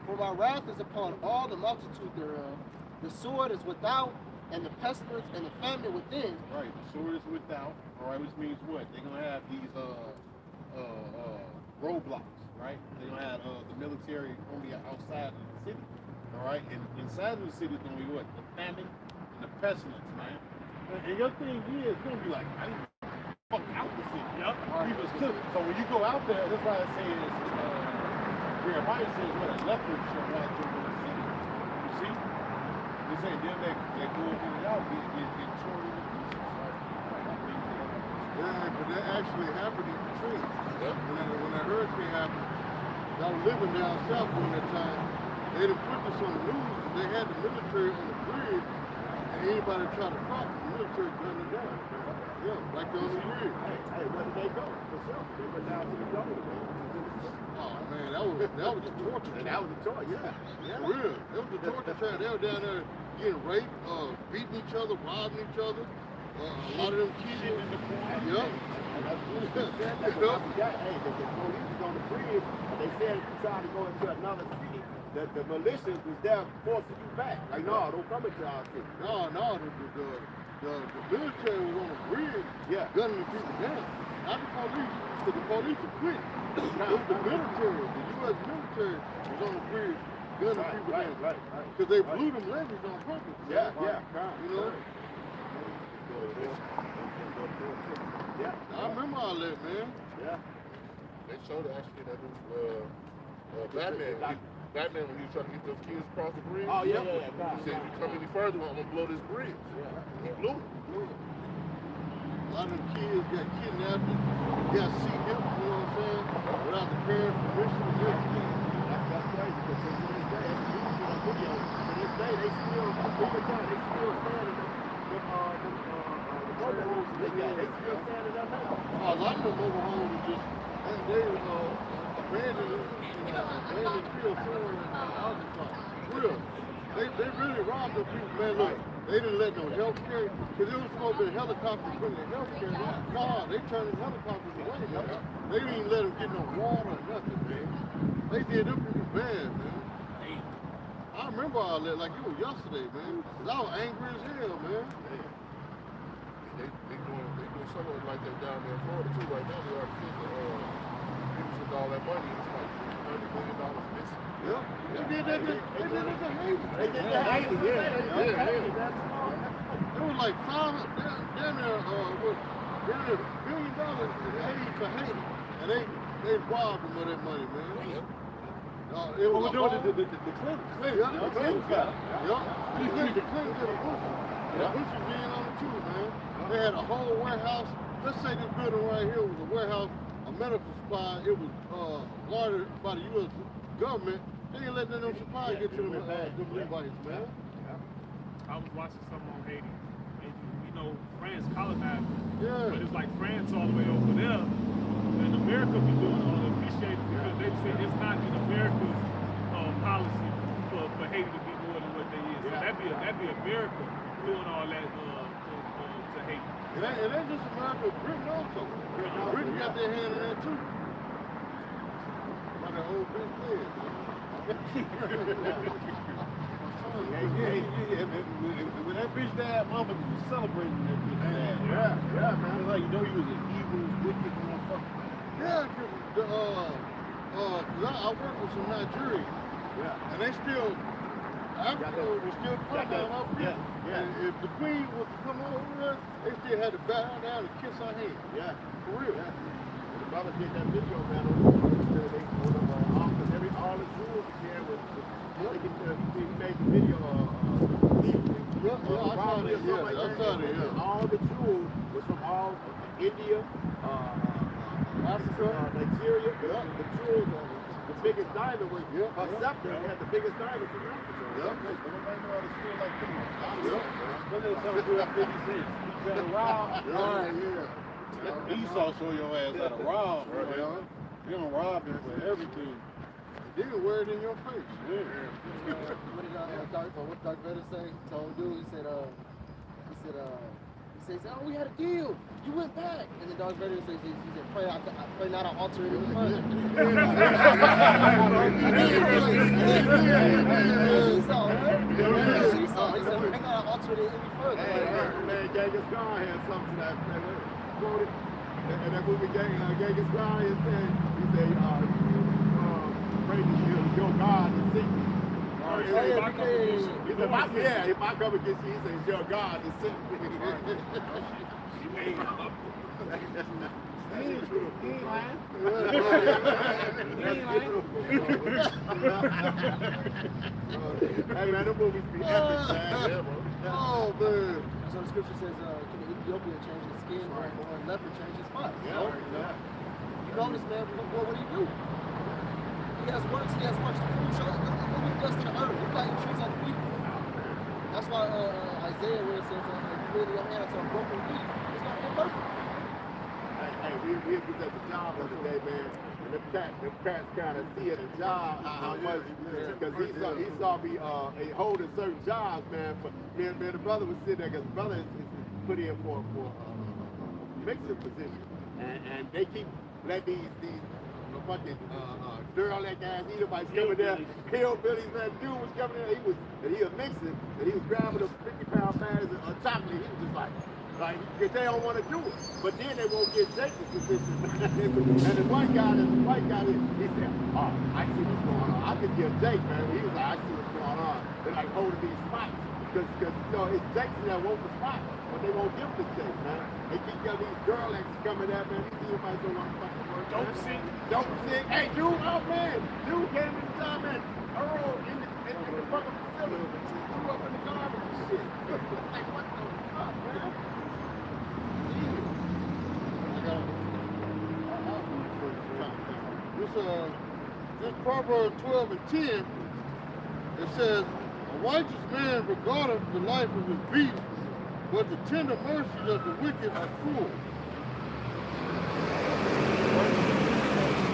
For my wrath is upon all the multitude thereof. The sword is without, and the pestilence and the famine within. Right, the sword is without, all right, which means what? They're gonna have these roadblocks, right? They're gonna have the military only outside of the city, all right? And inside of the city is gonna be what? The famine and the pestilence, man. And your thing is gonna be like, I didn't fuck out the city. Yep. People still, so when you go out there, that's why it says, Jeremiah says, what, a leopard shall walk through the city. You see? They say them that go in and out get torn into pieces. Yeah, but that actually happened in Katrina. When that hurricane happened, I was living down south during that time. They didn't put this on the news. They had the military on the bridge, and anybody tried to cross, the military gunned them down. Yeah, right there on the bridge. Hey, where did they go? For sure. They went down to the government. Oh man, that was the torture. And that was the choice, yeah. For real. That was the torture track. They were down there getting raped, beating each other, robbing each other. A lot of them kids in the corner. Yep. Hey, the police was on the bridge, and they said if you tried to go into another city, the militias was there forcing you back. Like, no, don't come into our city. No, the military was on the bridge, gunning the people down. Not the police, because the police were quick. It was the military, the U.S. military was on the bridge gunning people down. Because they blew them levees on purpose. Yeah. You know? Yeah. I remember all that, man. Yeah. They showed actually that was Batman. Batman, when he was trying to get those kids across the bridge. Oh, yeah. He said, if you come any further, I'm going to blow this bridge. Yeah. He blew it. A lot of them kids got kidnapped and got seat hip, you know what I'm saying? Without the parents' permission and everything. That's crazy, because to this day, that's the news on video. To this day, they still, even now, they still standing the mobile homes they got. They still standing up now. A lot of the mobile homes are just, they abandoned field somewhere in Arkansas. Real. They really robbed the people, man. Look, They didn't let no health care, because it was supposed to be a helicopter bringing health care. No, they turned the helicopters away, man. They didn't even let them get no water or nothing, man. They did them people bad, man. I remember all that like it was yesterday, man. Cause I was angry as hell, man. They doing something like that down there in Florida too right now. They already said people took all that money and it's like $30 million missing. Yeah. They did that to Haiti. They did that to Haiti, yeah. It was like damn near $1 billion in aid for Haiti. And they robbed them of that money, man. It was the Clinton. Yeah, the Clinton got it. Yeah. The Clinton did a Bush. Yeah. Bush was in on it too, man. They had a whole warehouse. Let's say this building right here was a warehouse, a medical supply. It was guarded by the U.S. government. They ain't letting them supplies get to them Levites, man. I was watching something on Haiti. And, you know, France colonized it. Yeah. But it's like France all the way over there. And America be doing all the appreciating because they say it's not in America's policy for Haiti to be more than what they is. So that'd be America doing all that to Haiti. It ain't just America, Britain also. Britain got their hand in that too. By that old bitch dead. When that bitch died, mama was celebrating that bitch died. Yeah, man. It's like, you know, he was an evil, wicked motherfucker. Yeah, cause I work with some Nigerians. Yeah. And they still, Africa was still down up here. And if the queen was to come over here, they still had to bow down and kiss her hand. Yeah. For real. Yeah. The brother did that video, man, on all the jewels again with he made the video I saw that. All the jewels was from all India, Africa, Nigeria. The jewels, the biggest diamond was her scepter. They had the biggest diamond from Africa. Nobody know how to steal like this. When they tell you what 50 cents, you better rob. Esau show your ass how to rob, bro. You don't rob them for everything. they can wear it in your face. What did Darth Vader say? Told dude, he said, oh, we had a deal. You went back. And then Darth Vader said, pray not to alter it any further. Esau, right? Esau. He said, pray not to alter it any further. Man, Genghis Khan had something to that. Quoted. And that movie Genghis Khan he said, pray to your God to seek me. If I come against you, he says, your God to seek me. Hey man, the movies be epic, man. Oh man. So the scripture says, can Ethiopia change his skin or a leopard change his spots? You notice, man, what would he do? He has works to prove. Show the dust to the earth. Look like he treats other people. That's why Isaiah, where it says, you really your hand to a broken reed, it's going to be perfect. Hey, we was at the job the other day, man, and the cats kind of see at the job how much, because he saw me holding certain jobs, man. But man, the brother was sitting there, because the brother is put in for a mixing position, and they keep letting these fucking derelict ass Edomites coming there, hillbillies, man. Dude was coming there, he was mixing, and he was grabbing a 50-pound bags of chocolate. He was just like, because they don't want to do it. But then they won't get Jacob's position. And the white guy, he said, oh, I see what's going on. I could give Jake, man. He was like, I see what's going on. They're like holding these spots. Because you know, it's Jake's that want the spot, but they won't give the Jake, man. They keep getting these derelict coming at, man. These Edomites don't want to fucking work. Don't sing. Hey, dude, oh man. Dude came in the time, man. Earl in the fucking facility. Threw up in the garbage and shit. Like, what the fuck, man? This Proverbs 12 and 10, it says, a righteous man regardeth the life of his beast, but the tender mercies of the wicked are cruel.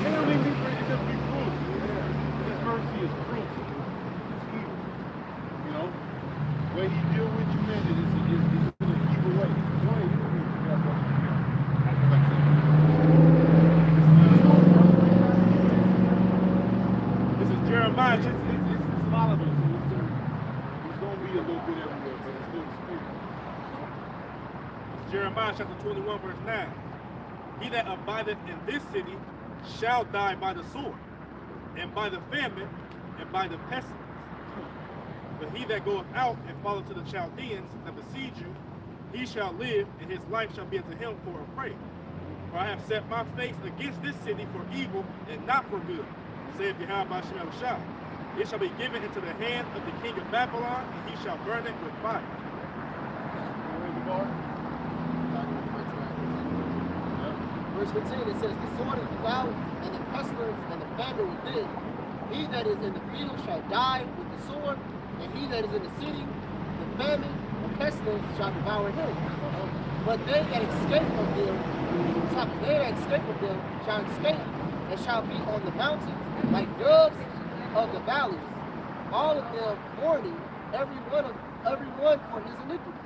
They don't even be cruel. His mercy is cruel. It's evil. You know, the way he deal with you, man, lot of us. It's going to be a little bit everywhere, but it's still the spirit. Jeremiah chapter 21, verse 9. He that abideth in this city shall die by the sword, and by the famine, and by the pestilence. But he that goeth out and falleth to the Chaldeans that besiege you, he shall live, and his life shall be unto him for a prey. For I have set my face against this city for evil and not for good, saith Yahweh Shem Shah. It shall be given into the hand of the king of Babylon, and he shall burn it with fire. Verse 15, it says, the sword is without, and the pestilence and the famine within. He that is in the field shall die with the sword, and he that is in the city, the famine and pestilence shall devour him. But they that escape of them, shall escape, and shall be on the mountains like doves of the valleys, all of them mourning, every one for his iniquity.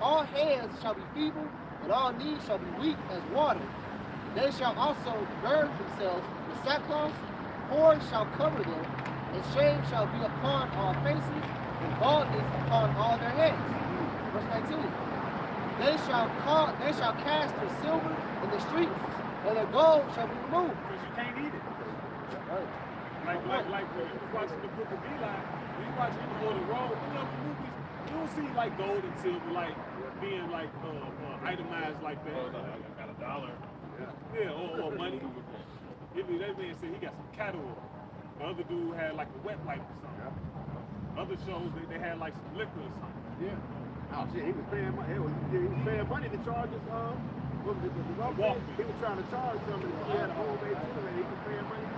All hands shall be feeble, and all knees shall be weak as water. They shall also burn themselves with sackcloth, horror shall cover them, and shame shall be upon all faces, and baldness upon all their heads. Verse 19. They shall cast their silver in the streets, and their gold shall be removed. Because you can't eat it. Like when you was watching the book of Eli, when you watch people on the road, you know, the movies, you don't see like gold and silver like being like itemized like that. I got $1. Yeah, or money. That man said he got some cattle. The other dude had like a wet pipe or something. Other shows they had like some liquor or something. Yeah. Oh shit, he was paying money. He was paying money to charge us. What was it? He was trying to charge somebody. He had a homemade tune, and he was paying money.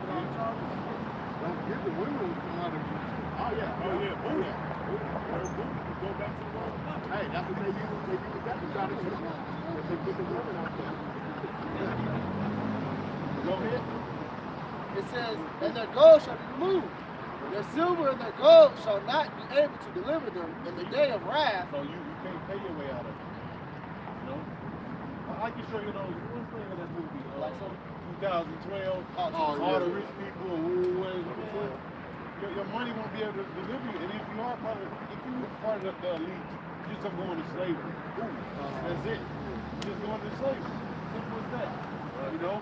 Don't get the women come out of you. Oh yeah. Oh yeah, booty. Go back to the world. Hey, that's what they use. They use that to try to shoot. They put the women out there. Go ahead. It says, and their gold shall be removed. Their silver and their gold shall not be able to deliver them in the day of wrath. So you can't pay your way out of it. You know? I can show you those. What's the name of that movie? Like some 2012. All the rich people. Your money won't be able to deliver you. And if you are part of the elite, you just don't go into slavery. That's it. You just go into slavery. Simple as that. You know?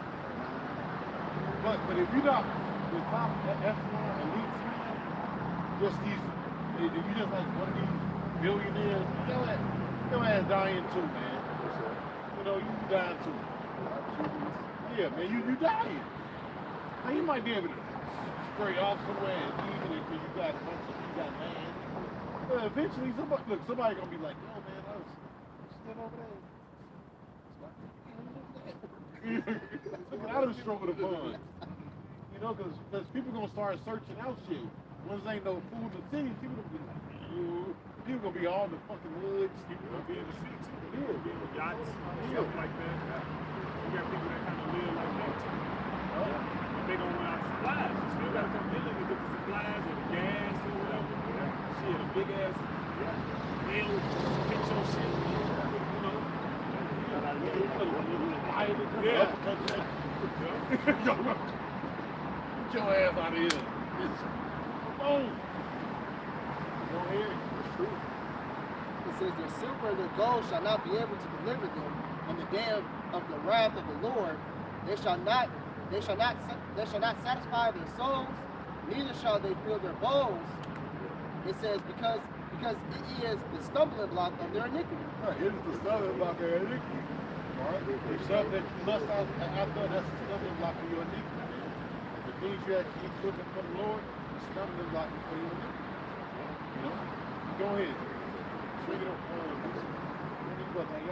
But if you're not the top echelon elite, just these, if you just like one of these billionaires, your ass dying too, man. You know, you dying too. Yeah, man, you dying. Now you might be able to stray off somewhere and eat it because you got land. But eventually, somebody gonna be like, yo, man, I was still over there. Look out of the stroke of the fun. You know, because people gonna start searching out shit. Once there ain't no food in the city, people gonna be like, people gonna be all in the fucking woods. People gonna be in the city too. People gonna be in the yachts, stuff like that. You got people that kind of live like that too. But they don't run out of supplies. You still gotta come in and get the supplies or the gas or whatever. Shit, a big ass mill, get your shit. You know. Yeah. Get your ass out of here. Boom. Go ahead. It says, their silver and their gold shall not be able to deliver them in the day of the wrath of the Lord. They shall not satisfy their souls, neither shall they fill their bowls. It says, because it is the stumbling block of their iniquity. Right, it is the stumbling block of their iniquity. Alright? The stuff that you lust after, that's the stumbling block of your iniquity. The things you actually keep looking for the Lord, the stumbling block for your iniquity. You know? Go ahead. Swing it up. Go ahead.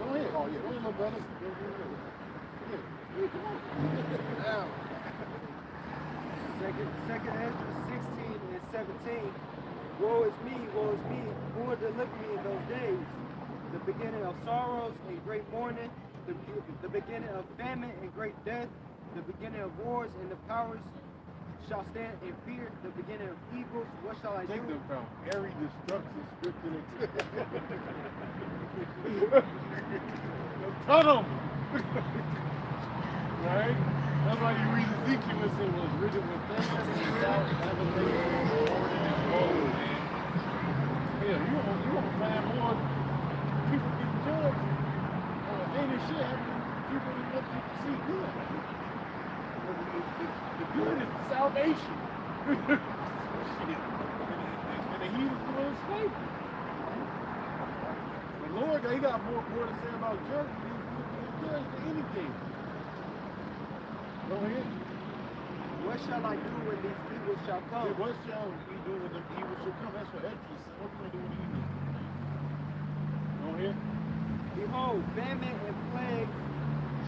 Oh, yeah. Go ahead, little brother. Yeah. Come on. Now. Second Ezra 16 and 17. Woe is me, who will deliver me in those days? The beginning of sorrows and great mourning, the beginning of famine and great death, the beginning of wars, and the powers shall stand in fear, the beginning of evils. What shall I do? Take them from every destruction scripture. Tell them. Right? That's why you read Ezekiel and say, was written with things without having been recorded in gold, man. Yeah, you won't find more people getting judged on heinous shit happening than people that want you to see good. The good is salvation. Shit. And the heathens doing slavery. The Lord, he got more to say about judgment. He's judged than anything. Go ahead. What shall I do when these evils shall come? Hey, what shall we do when the evil shall come? That's what Exodus said. What can we do when the evil shall come? Go ahead. Behold, famine and plague,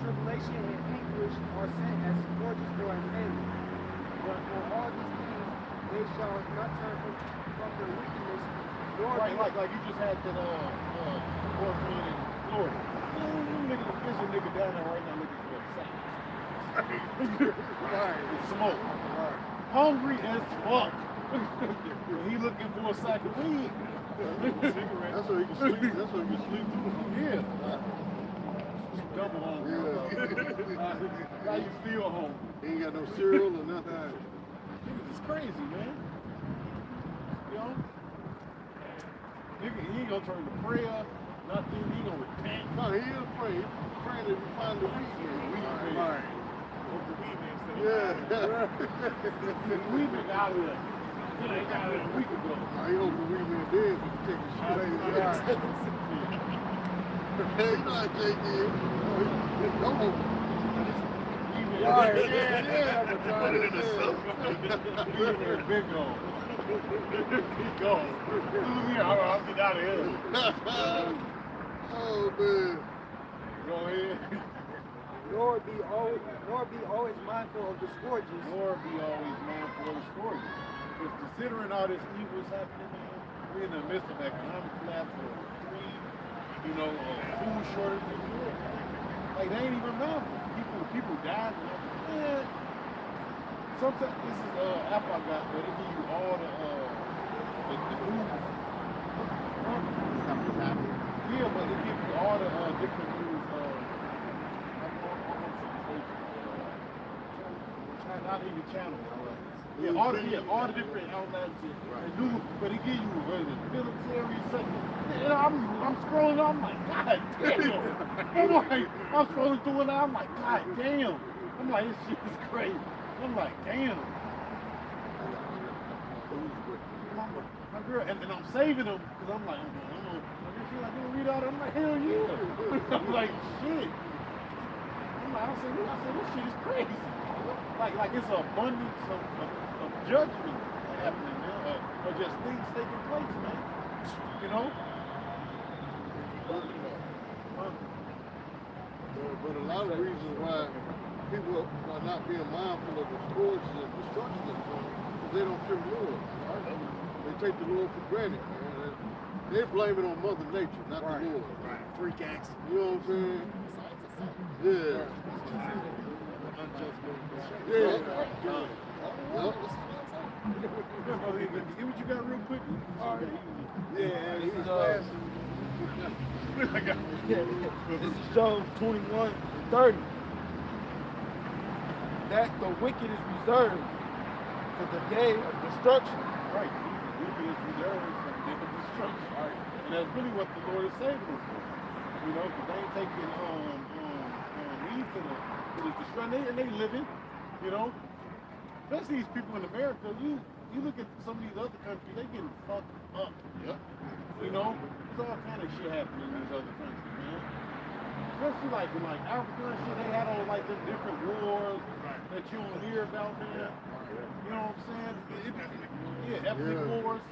tribulation and anguish are sent as scourges for a minute. But for all these things they shall not turn from their wickedness, nor Like you just had that boyfriend in Florida. There's a nigga down there right now looking for a sack. Right. Smoke. Right. Hungry as fuck. He looking for a sack of weed. That's so he can sleep. That's so he can sleep too. Yeah. Double hungry. Yeah. Now you still hungry. He ain't got no cereal or nothing. It's crazy, man. You know? Nigga, he ain't gonna turn to prayer, nothing, he gonna repent. No, he is praying. He's praying that we find the weed man. Right. Yeah. The weed man out of there. He ain't got it a week ago. I hope the weed man dead for taking shit. Hey, you know how Jay did. Don't hope. Right, yeah, I'm trying to do big on. He gone. I'll get out of here. Oh, man. Go ahead. nor be always mindful of the scourges. Nor be always mindful of the scourges. Because considering all this evil is happening, man, we're in the midst of economic collapse or food shortages. Like, they ain't even mindful. People died. Man, sometimes this is app I got where they give you all the news. Yeah, but they give you all the different news. Not even channels. Yeah, all the different outlets and news, but they give you the military something. And I'm scrolling, I'm like, God damn. I'm scrolling through it, I'm like, God damn. I'm like, this shit is crazy. I'm like, damn. My girl, and I'm saving them because I'm like, she's like, you read all that? I'm like, hell yeah. I'm like, shit. I'm like, I said, this shit is crazy. Like it's an abundance of judgment happening, man, or just things taking place, man. You know? But a lot of reasons why people are not being mindful of the scourges and destruction that's going on is they don't fear the Lord. They take the Lord for granted, man. They blame it on Mother Nature, not the Lord. Right. Freak accident. You know what I'm saying? Yeah. Yeah. Get what you got real quick. All right. Yeah, He was fast. This is Job 21:30. That the wicked is reserved for the day of destruction. Right. Wicked is reserved for the day of destruction. Right. And that's really what the Lord is saving us for. You know, because they ain't taking heed to the destruction. And they living, you know. Especially these people in America, you look at some of these other countries, they getting fucked up. Yep. You know, there's all kind of shit happening in these other countries, man. Especially like in Africa and shit, they had all like them different wars that you don't hear about, man. You know what I'm saying? Ethnic wars,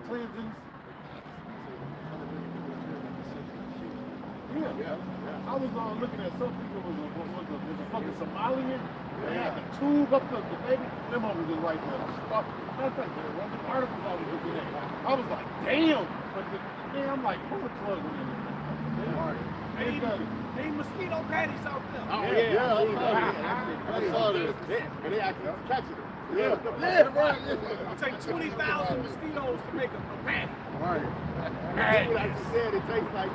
cleansings. Yeah. I was looking at some people was a fucking Somalian. They had the tube up the baby. Them over was right there. That's like the articles I was looking at. I was like, damn. But I'm like, pull the plug in there. They mosquito patties out there. Oh, yeah. I saw this. And they actually catching it. Yeah, right. It takes 20,000 mosquitoes to make a patty. Right. Like you said, it tastes like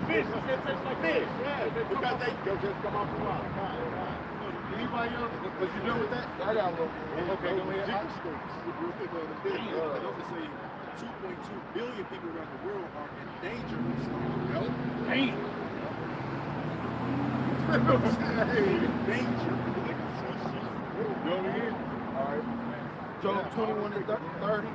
fish. It tastes like fish. Yeah. Because they just come off the water. Anybody else? Was you done with that? I got a little. Okay, go ahead. Damn, they say 2.2 billion people around the world are in danger of slavery. Damn. Danger. Go ahead. All right. Job 21:30.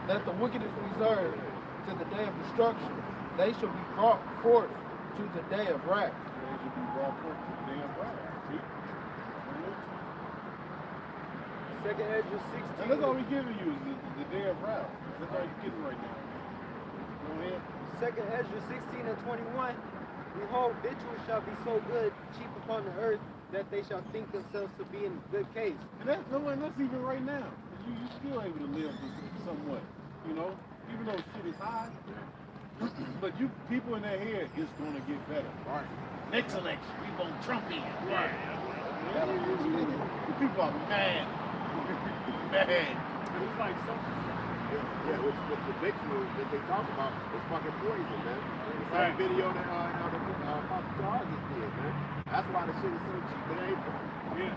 Let the wicked is reserved to the day of destruction. They shall be brought forth to the day of wrath. They should be brought forth to the damn right. See? Second Ezra And that's all 16. we're giving you is the day of wrath. That's all you're getting right now. Go ahead. Second Ezra 16:21. Behold, victuals shall be so good, cheap upon the earth, that they shall think themselves to be in good case. And that's even right now. You still able to live somewhat, you know, even though shit is high. But you people in their head, it's going to get better. Right. Next election, we want Trump in. Right. You people are mad. Mad. It's like something. Yeah, with the victuals that they talk about, it's fucking poison, man. The same video that Papa Charles just did, man. That's why the shit is so cheap. It ain't from. Yeah.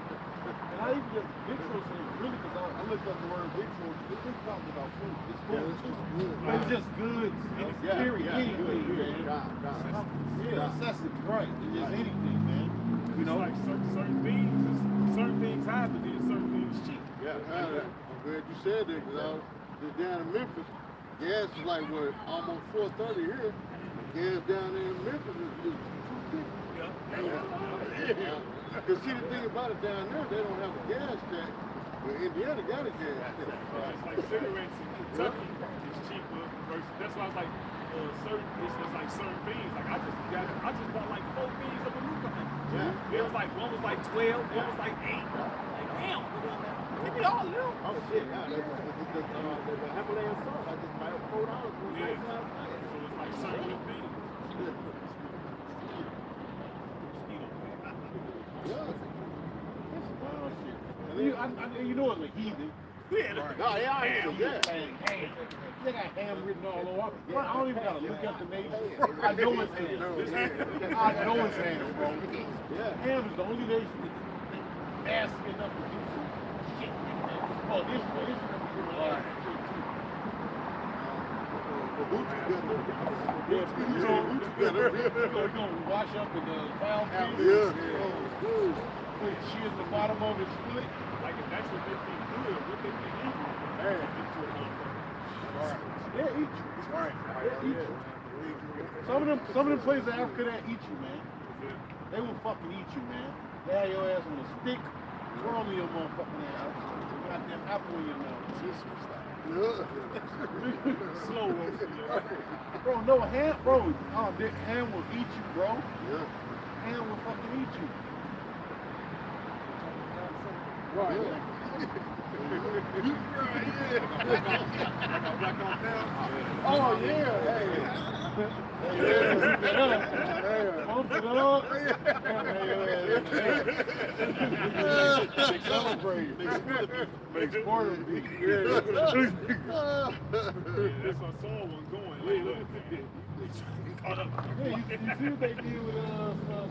And I even just victuals is really because I looked up the word victuals. It's talking about food. It's food. It's just goods. It's period. Anything, man. Yeah, necessity, right. It's just anything, man. You know, like certain things happen and certain things cheap. Yeah, I'm glad you said that because I was just down in Memphis. Gas is like what, almost $4.30 here. Gas down there in Memphis is $2.50. Yeah. Because see the thing about it down there, they don't have a gas tax. But Indiana got a gas tax. It's like cigarettes in Kentucky is cheaper versus that's why I was like it's just like certain things. Like I just bought like 4 things of Manuka honey. Yeah. It was like one was like 12, one was like 8. Like damn, give me all of them. Oh shit, yeah. The Himalayan salt, I just buy it $4 for Yeah. So it's like certain things. And you know it's a heathen. Yeah. No, yeah, I hear you. Yeah. They got ham written all over. I don't even gotta look at the name. I know it's ham. I know it's ham, bro. Yeah. Ham is the only nation that's nasty enough to do some shit like that. Oh, this is all right. We're gonna wash up in the cow feed. Put shit in the bottom of his foot. Like if that's what they think good, what they think evil. They'll eat you. They'll eat you. Some of them places in Africa that eat you, man. They will fucking eat you, man. They have your ass on a stick, twirl your motherfucking ass. Goddamn apple in your mouth. Slow roast. Bro, no ham, bro. Ham will eat you, bro. Yeah. Ham will fucking eat you. Right. Oh yeah, hey. Pump it up. They celebrate. They sport them. That's I saw one going. Like, look. Hey, you see what they did with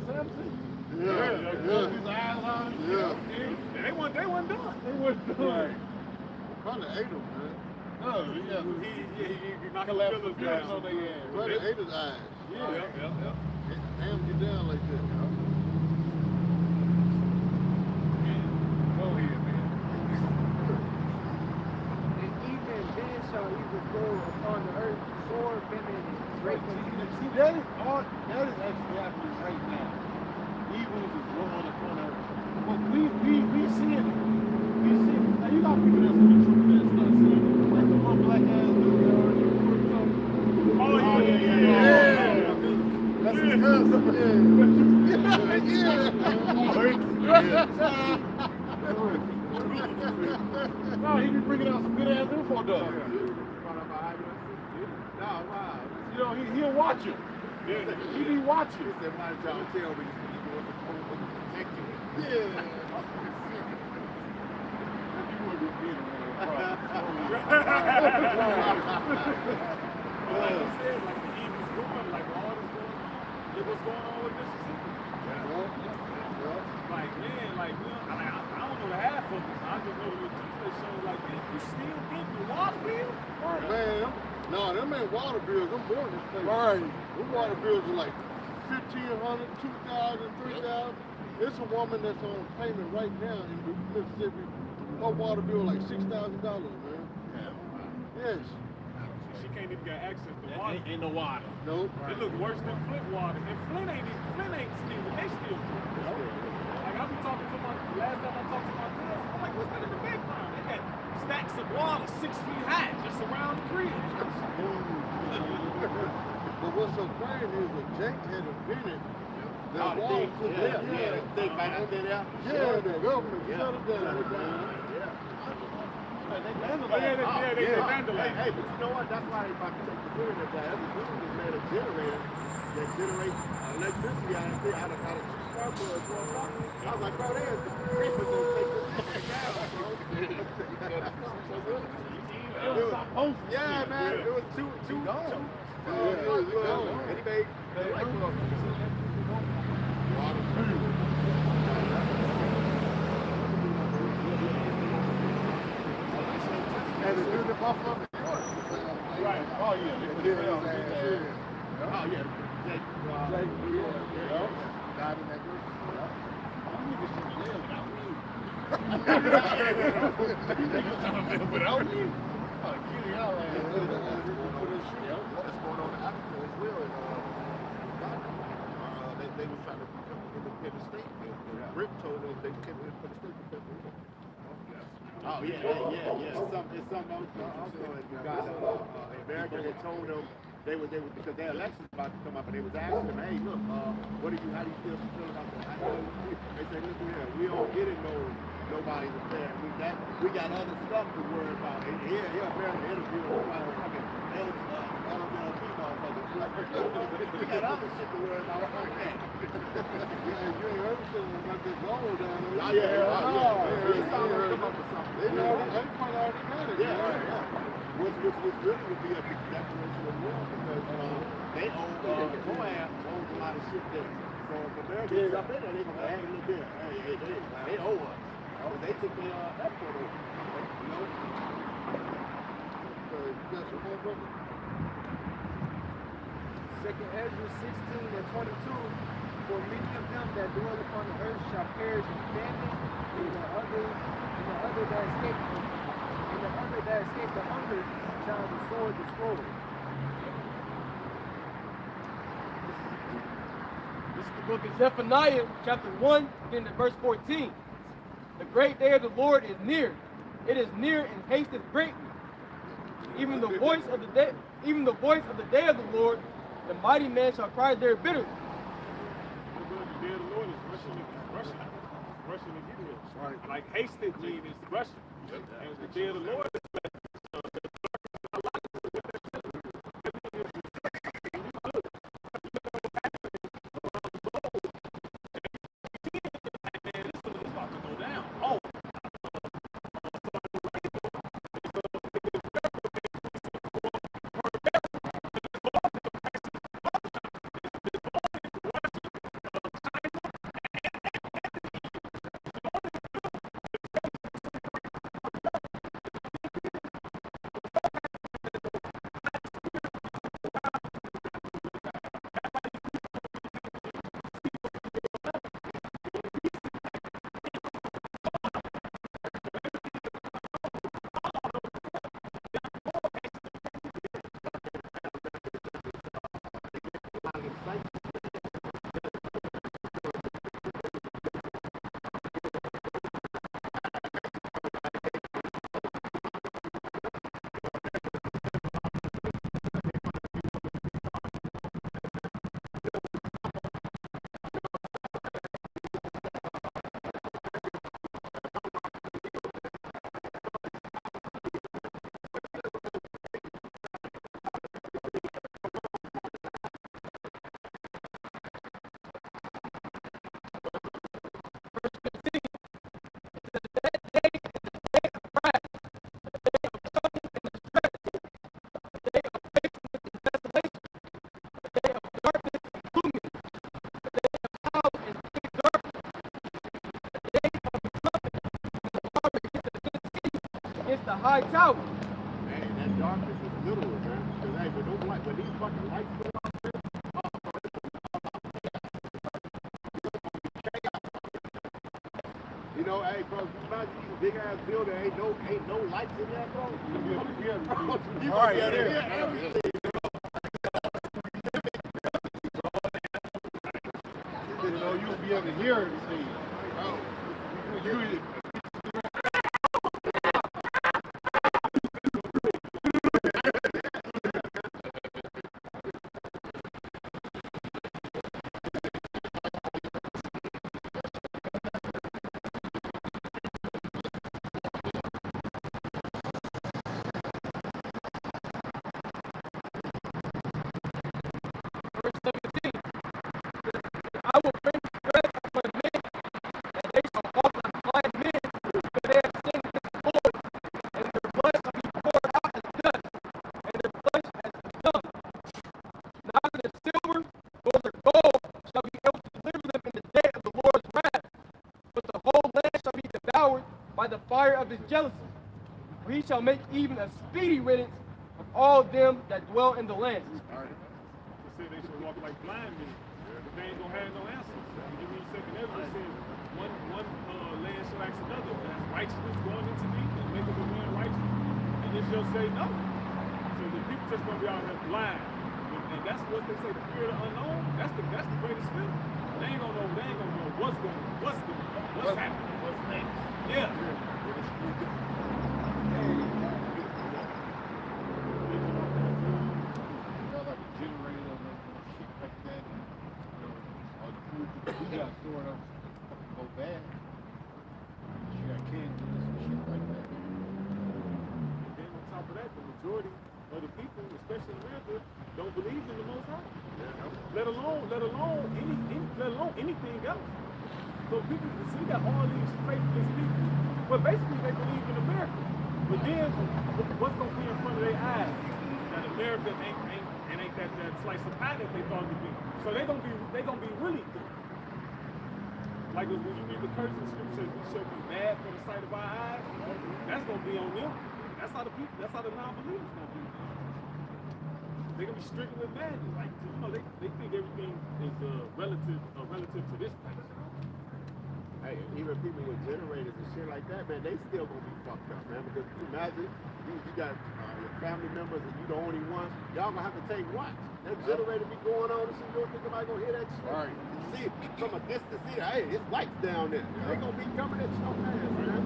Samson? Yeah. His eyes on him. Yeah. They weren't done. They wasn't done. Probably ate him, man. No, He knocked the collapsed the pillars pillars down. on their ass. Probably ate his eyes. Yeah. Ham get down like that. Go ahead, man. And even then shall evil go upon the earth, sword, famine, and great confusion. See, that is actually happening right now. Evil is growing upon earth. But we see it. We see it. Now you got people that's in the truth that's not seeing it. Like the one black ass dude that already recorded something. Oh yeah. That's his cousin. No, he be bringing out some good ass info, though. You know, he'll watch you. He be watching. He said, my job tell me to protect you. Yeah. You wouldn't be being around. Like you said, like the evil's going, like all this going on. Look what's going on with Mississippi. like, man, like, we don't, I don't know the half of it. I just know the Tuesday show, like, man, you still get the water bill? Man, no, them ain't water bills. Them mortgage payments. Right. Them water bills are like $1,500, $2,000, $3,000. It's a woman that's on payment right now in Mississippi. Her water bill like $6,000, man. Yes. She can't even get access to water. Ain't no water. Nope. It look worse than Flint water. And Flint ain't stealing. They still do it. Like, I be talking to last time I talked to my cousin, I'm like, what's that in the background? They got stacks of water 6 feet high just around the crib. But what's so crazy is that Jake had invented that Oh, water they back out there. Yeah, the government shut it down. They vandalize. Hey, but you know what? That's why they about to take the generator down. Every business is made a generator that generates electricity out of two spark plugs. I was like, bro, there's the creepers that take this thing down, bro. Yeah, man. It was two. And he made light bulbs. And the dude in Buffalo? Right. Oh, yeah. Oh, yeah. Jake, Died in that group. Without me? Kill y'all ass. What's going on in Africa as well? They were trying to become an independent state. And Brick told them they became an independent state because of it. Oh, yeah. It's something also in Uganda. America, they told them they were because their elections about to come up, and they was asking them, hey, look, how do you feel about that? They said, listen here, we don't get it nobody was there. We got other stuff to worry about. And here America interviewing somebody fucking LMLP motherfuckers. We got other shit to worry about. Okay. You ain't heard about this gold down there. Oh, yeah. It's time to come up with something. They quite already got it. Yeah. Which really would be a big declaration of war because they own Moab owns a lot of shit there. So if America gets up in there, they gonna hey, look here, they owe us. They took the airport over. You know? So that's your point, brother? 2nd Ezra 16 and 22. For many of them that dwell upon the earth shall perish in famine, and the other that escape the hunger shall the sword destroy. This is the book of Zephaniah, chapter 1, then at verse 14. The great day of the Lord is near. It is near and hasteth greatly. Even the voice of the day of the Lord, the mighty man shall cry there bitterly. The day of the Lord is rushing to get here. Right. Like hasted means it's rushing. And the day of the Lord is the high tower. Man, that darkness is literal, man. Because hey, when these fucking lights go out there, you know, hey, bro, you imagine these big ass building, ain't no lights in there, bro. You All right, yeah, yeah. everything. You know, you'll be able to hear everything. You I will bring stress upon men, and they shall walk like blind men, for they have sinned against the Lord, and their blood shall be poured out as dust, and their flesh as dung. Neither the silver nor the gold shall be able to deliver them in the day of the Lord's wrath, but the whole land shall be devoured by the fire of his jealousy. For he shall make even a speedy riddance of all them that dwell in the land. They say they should walk like blind men. But they ain't gonna have no answers. You read second Ezra, it says one land shall ask another, has righteousness going into thee and make of the man righteous? And it shall say no. So the people just gonna be out here blind. And that's what they say, the fear of the unknown. That's the greatest fear. They ain't gonna know what's happening. What's next? Yeah. You got stored up go bad. You got canned and some shit like that. And then on top of that, the majority of the people, especially in America, don't believe in the Most High. Let alone anything else. So people can see that all these faithless people, well, basically they believe in America. But then what's gonna be in front of their eyes? That America ain't that slice of pie that they thought it would be. So they gonna be really good. Like when you read the curse in scripture, we shall be mad for the sight of our eyes. That's gonna be on them. That's how the people. That's how the non-believers gonna be. They're gonna be stricken with madness. Like they think everything is relative to this place. Hey, even people with generators and shit like that, man, they still gonna be fucked up, man. Because you imagine, you got your family members and you the only one, y'all gonna have to take watch. That generator be going on and shit, you don't think somebody gonna hear that shit? Right. You see it from a distance, see, hey, it's lights down there. They gonna be coming at your ass, man.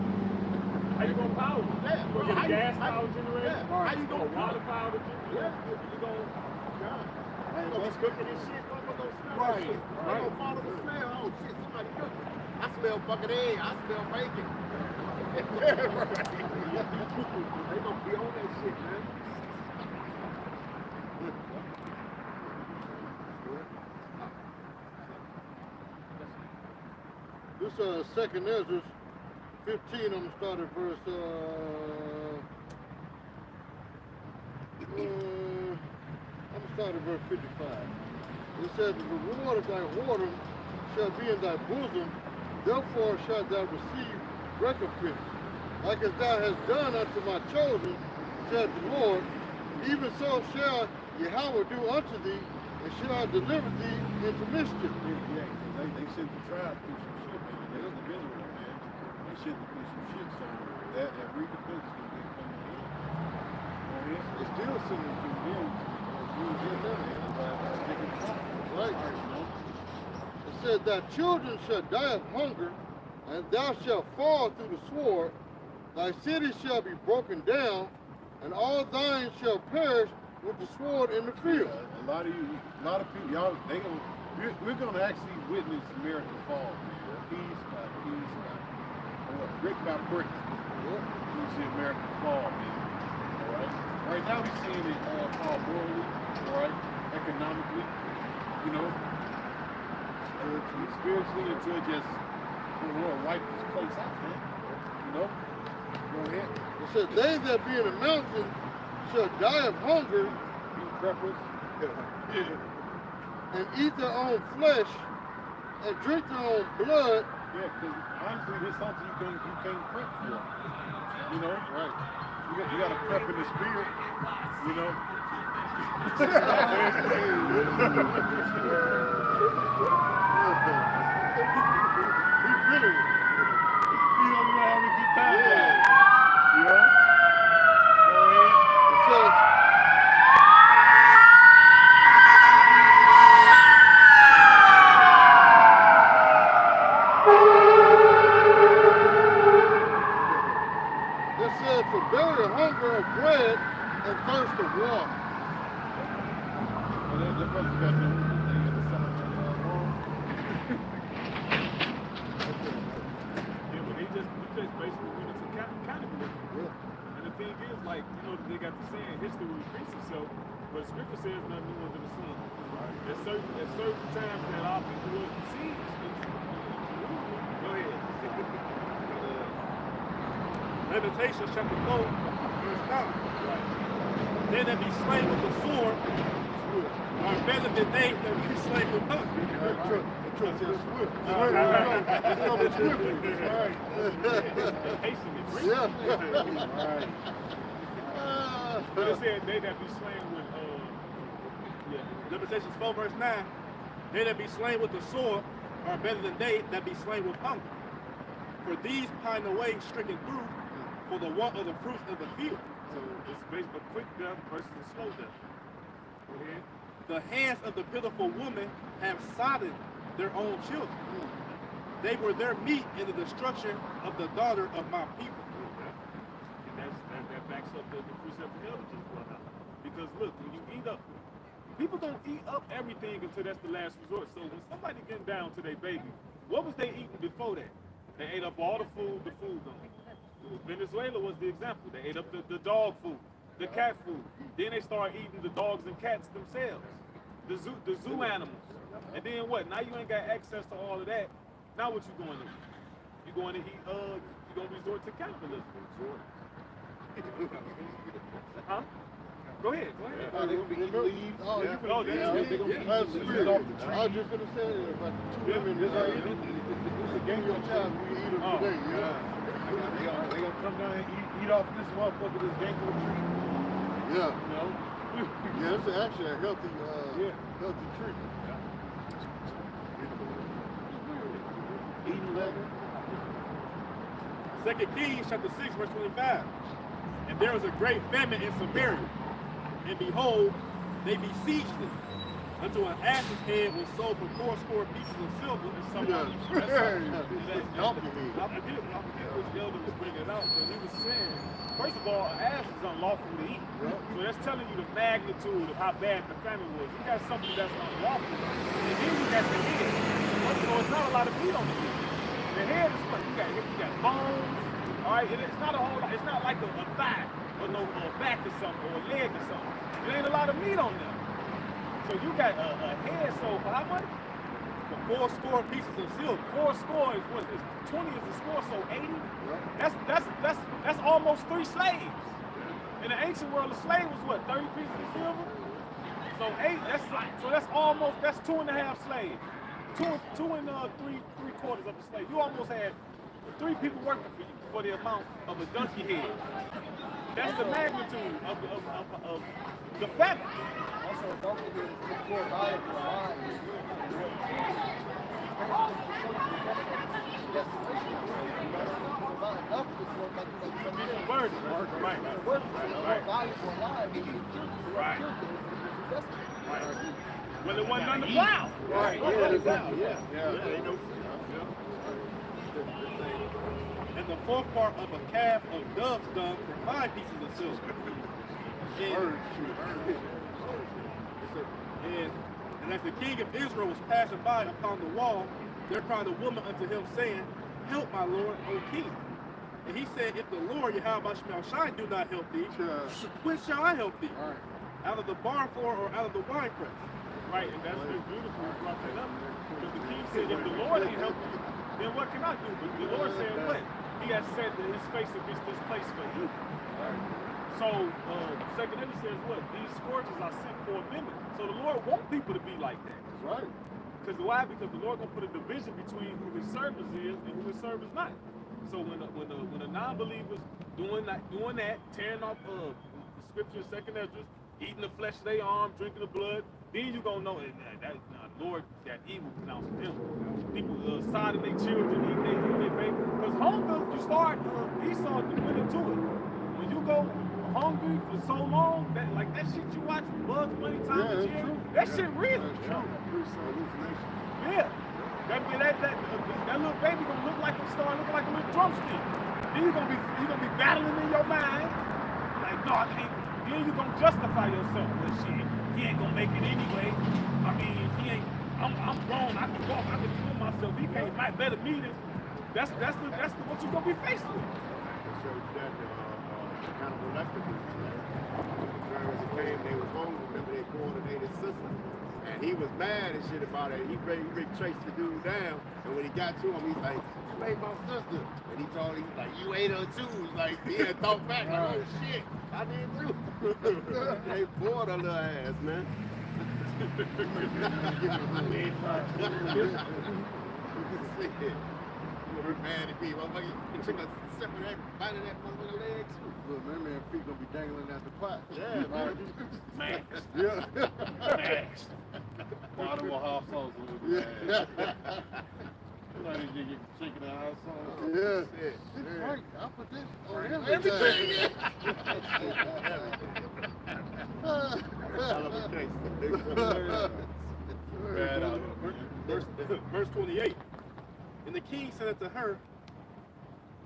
How you gonna power it? Yeah, You bro, gonna get a how gas you- power generator? Yeah, how you gonna water power generator? Yeah. You gonna You gonna be cooking this shit, motherfucker gonna smell that shit. They gonna follow the smell. Oh shit, somebody cooking. I smell fucking egg. I smell bacon. Yeah, right. They gonna be on that shit, man. This second Ezra 15, I'm gonna start at verse I'm gonna start at verse 55. It says, the reward of thy whoredom shall be in thy bosom, therefore shalt thou receive recompense. Like as thou hast done unto my chosen, said the Lord, even so shall Yahweh do unto thee, and shall deliver thee into mischief. Yeah, they sent the tribe through some shit, man. They don't live Israel, man. They sent them through some shit, so that recompense is going to be coming in. Oh, yeah. They still sending it through them. Right. It says, thy children shall die of hunger, and thou shalt fall through the sword. Thy city shall be broken down, and all thine shall perish with the sword in the field. A lot of people, y'all, we're going to actually witness America fall, man. Piece by piece, brick by brick. We see America fall, man. All right. Right now, we're seeing it fall morally, all right, economically, you know, spiritually, until just the Lord wipe this place out, man. You know. Go ahead. It says, they that be in the mountain shall die of hunger, Be preppers. and eat their own flesh, and drink their own blood. Yeah, because honestly, there's something you can't prep for. You know, right? You got to prep in the spirit. You know. We feeling it. You know how we get time. You know. Go ahead. It says. It says, for very hunger of bread and thirst of water. Well, that brother's got no thing in the summer. Yeah, but they just basically went into cannibalism. And the thing is, like, you know, they got the saying, history repeats itself, but scripture says nothing new under the sun. There's certain times that our people will see. Go ahead. Lamentations chapter 4, verse 9. They that be slain with the sword are better than they that be slain with hunger. The truth says swift. But it said they that be slain with, Lamentations 4, verse 9. They that be slain with the sword are better than they that be slain with hunger. For these pine away stricken through for the want of the fruits of the field. so it's basically a quick death versus a slow death. Go ahead. The hands of the pitiful woman have sodden their own children. They were their meat in the destruction of the daughter of my people. And that backs up the precept of Elder just brought out. Because look, when you eat up, people don't eat up everything until that's the last resort. So when somebody getting down to their baby, what was they eating before that? They ate up all the food gone. Venezuela was the example. They ate up the dog food, the cat food. Then they started eating the dogs and cats themselves, the zoo animals. And then what? Now you ain't got access to all of that. Now what you going to do? You going to eat? You going to resort to cannibalism? Huh? Go ahead. They're going to be eating leaves. Oh, They're going to be eating off the tree. I was just going to say that about the 2 women. It's a game of time. We eat them today. They're going to come down and eat off this motherfucker, this gango tree. Yeah. You know? Yeah, it's actually a healthy tree. Eating leather. 2 Kings chapter 6, verse 25. And there was a great famine in Samaria. And behold, they besieged it, until an ass's head was sold for 4 pieces of silver and some I forget which elder was bringing it out, but he was saying, first of all, an ass is unlawful to eat. So that's telling you the magnitude of how bad the famine was. You got something that's unlawful, and then you got the head. So it's not a lot of meat on the head. The head is what you got bones. All right, it's not a whole lot. It's not like a thigh or a back or something or a leg or something. There ain't a lot of meat on there. So you got a head sold for how much? For 4 pieces of silver. 4 score is what? Is 20 is a score, so 80. That's almost 3 slaves. In the ancient world, a slave was what? 30 pieces of silver. So 8. That's almost 2.5 slaves. 2 and 3/4 of a slave. You almost had 3 people working for you for the amount of a donkey head. That's the magnitude of the famine. Also, don't forget it's more valuable alive. Well, it wasn't on the plow. Right, And the 4th part of a calf of dove's dung for 5 pieces of silver. And as the king of Israel was passing by upon the wall, there cried a woman unto him, saying, Help my lord, O king. And he said, If the Lord Yahweh Shai do not help thee, when shall I help thee? Out of the barn floor or out of the winepress? Right, and that's beautiful you brought that up. Because the king said, if the Lord ain't help you, then what can I do? But the Lord said, what? He has set his face against this place for evil. So, 2 Timothy says what? These scourges are sent for a mimic. So the Lord wants people to be like that. That's right. Because why? Because the Lord gonna put a division between who his servants is and who his servants not. So when the non-believers doing that, tearing off the scripture in Second Ezra, eating the flesh of their arm, drinking the blood, then you gonna know that Lord, that evil pronounced them. People siding their children, eating their baby. Because hunger, you start, Esau went into it. When you go hungry for so long, that shit you watch Bugs Bunny, Tom and Jerry, that shit real. Yeah. That little baby gonna look like start looking like a little drumstick. Then you gonna be battling in your mind. Like, no, I can't. Then you gonna justify yourself. Well, shit, he ain't gonna make it anyway. I mean, he ain't. I'm grown. I can walk. I can do myself. He can't. Might better me than. That's what you gonna be faced with. It showed you that Hannibal Lecter was as it came, they was hungry. Remember, they coordinated system. And he was mad and shit about it. He traced the dude down, and when he got to him, he's like, "You made my sister." And he told him, like, "You ate her too." He's like, he had thought back, like, "Oh shit, I did too." They bored her little ass, man. You were mad at me. You took a sip of that, bite of that motherfucking leg too. Look, man, feet gonna be dangling at the pot. Yeah, man. Man. Yeah. Bottle of hot sauce with it. Yeah. Like you get chicken and hot sauce. Yeah. It's right. I put this on everything. Hell of a taste. Bad out here. Verse 28. And the king said unto her,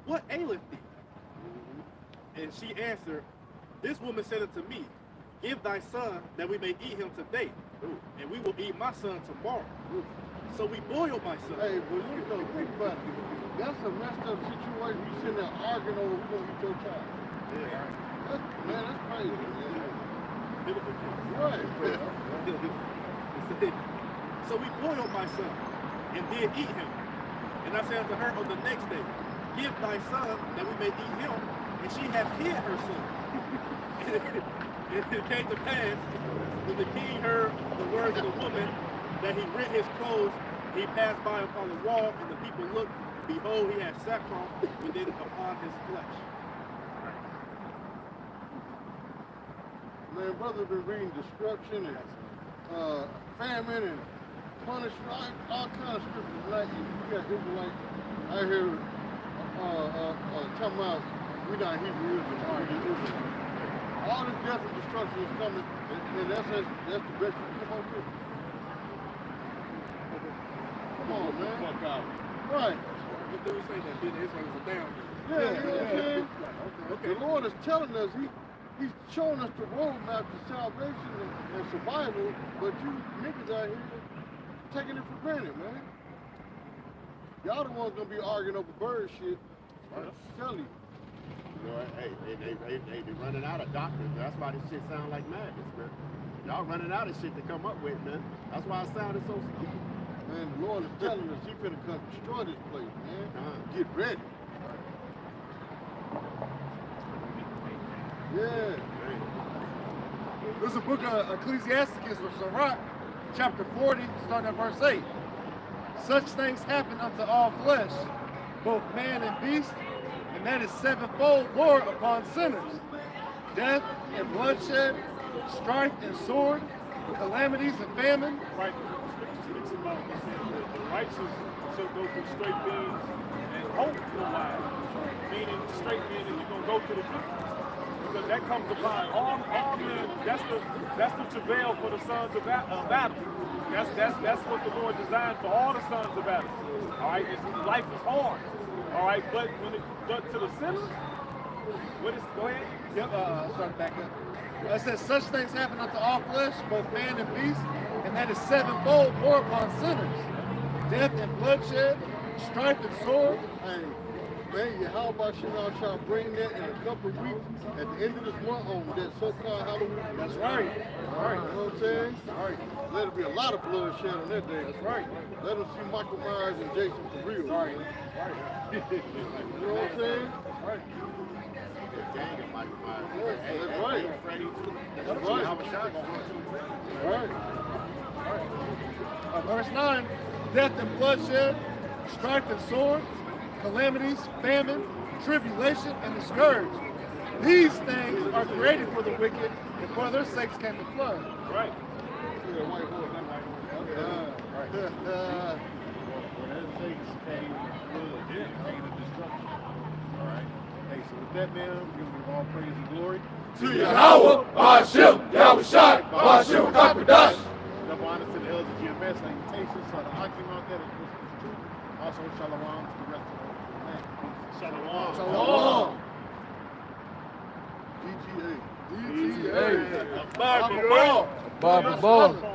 "What aileth thee?" And she answered, "This woman said unto me, Give thy son, that we may eat him today, and we will eat my son tomorrow. So we boiled my son." Hey, but you know, think about it. That's a messed up situation. You sitting there arguing over who's gonna eat your child. Yeah. That's crazy, man. Right. So we boiled my son, and did eat him. And I said unto her on the next day, Give thy son, that we may eat him. And she hath hid her son. And it came to pass, when the king heard the words of the woman, that he rent his clothes, he passed by upon the wall, and the people looked, behold, he had sackcloth within upon his flesh. Man, brother been reading destruction and famine and punishment, all kinds of scriptures. Like you got Israelite, I hear talking about we not Hebrew Israel. All this death and destruction is coming, and that's the best you come up with. Come on, man. Fuck out. Right. The dude say that did Israel was down. Yeah, you know what I'm saying? Okay. The Lord is telling us, He's showing us the roadmap to salvation and survival, but you niggas out here taking it for granted, man. Y'all the ones gonna be arguing over bird shit. I'm telling you. You know, hey, they running out of doctors. That's why this shit sound like madness, man. Y'all running out of shit to come up with, man. That's why it sounded so stupid. Man, the Lord is telling us He's gonna come destroy this place, man. Get ready. Yeah. There's a book of Ecclesiasticus or Sirach, chapter 40, starting at verse 8. Such things happen unto all flesh, both man and beast, and that is sevenfold more upon sinners. Death and bloodshed, strife and sword, calamities and famine. Right. Speaks about the righteous shall go through straight means and hope no lies. Meaning straight meaning you're gonna go to the good. Because that comes upon all men. That's the travail for the sons of battle. That's what the Lord designed for all the sons of battle. All right, life is hard. All right, but when it does to the sinner, what is? Go ahead. Yep. Start back up. It says such things happen unto all flesh, both man and beast, and that is sevenfold more upon sinners. Death and bloodshed, strife and sword. Hey, man, how about y'all try to bring that in a couple of weeks at the end of this month on that so-called Halloween? That's right. All right. You know what I'm saying? All right. Let it be a lot of bloodshed on that day. That's right. Let them see Michael Myers and Jason for real. Right. You know what I'm saying? Right. Gang of Michael Myers. That's right. Freddy too. That's right. How much shot going too. Right. Verse 9, death and bloodshed, strife and sword, calamities, famine, tribulation, and the scourge. These things are created for the wicked, and for their sakes came the flood. Right. When that things came, flood, came to destruction. All right. Hey, so with that, man, we're gonna give all praise and glory To Yahweh, Ba'ashem, Yahushai, Ba'ashem, Kakadash. Double honor to the elders of GMS, salutations, so the Hakim out there, that's true. Also, shalom to the rest of the land. Shalom. Shalom. DGA. DTA. Bible, bro. Bible.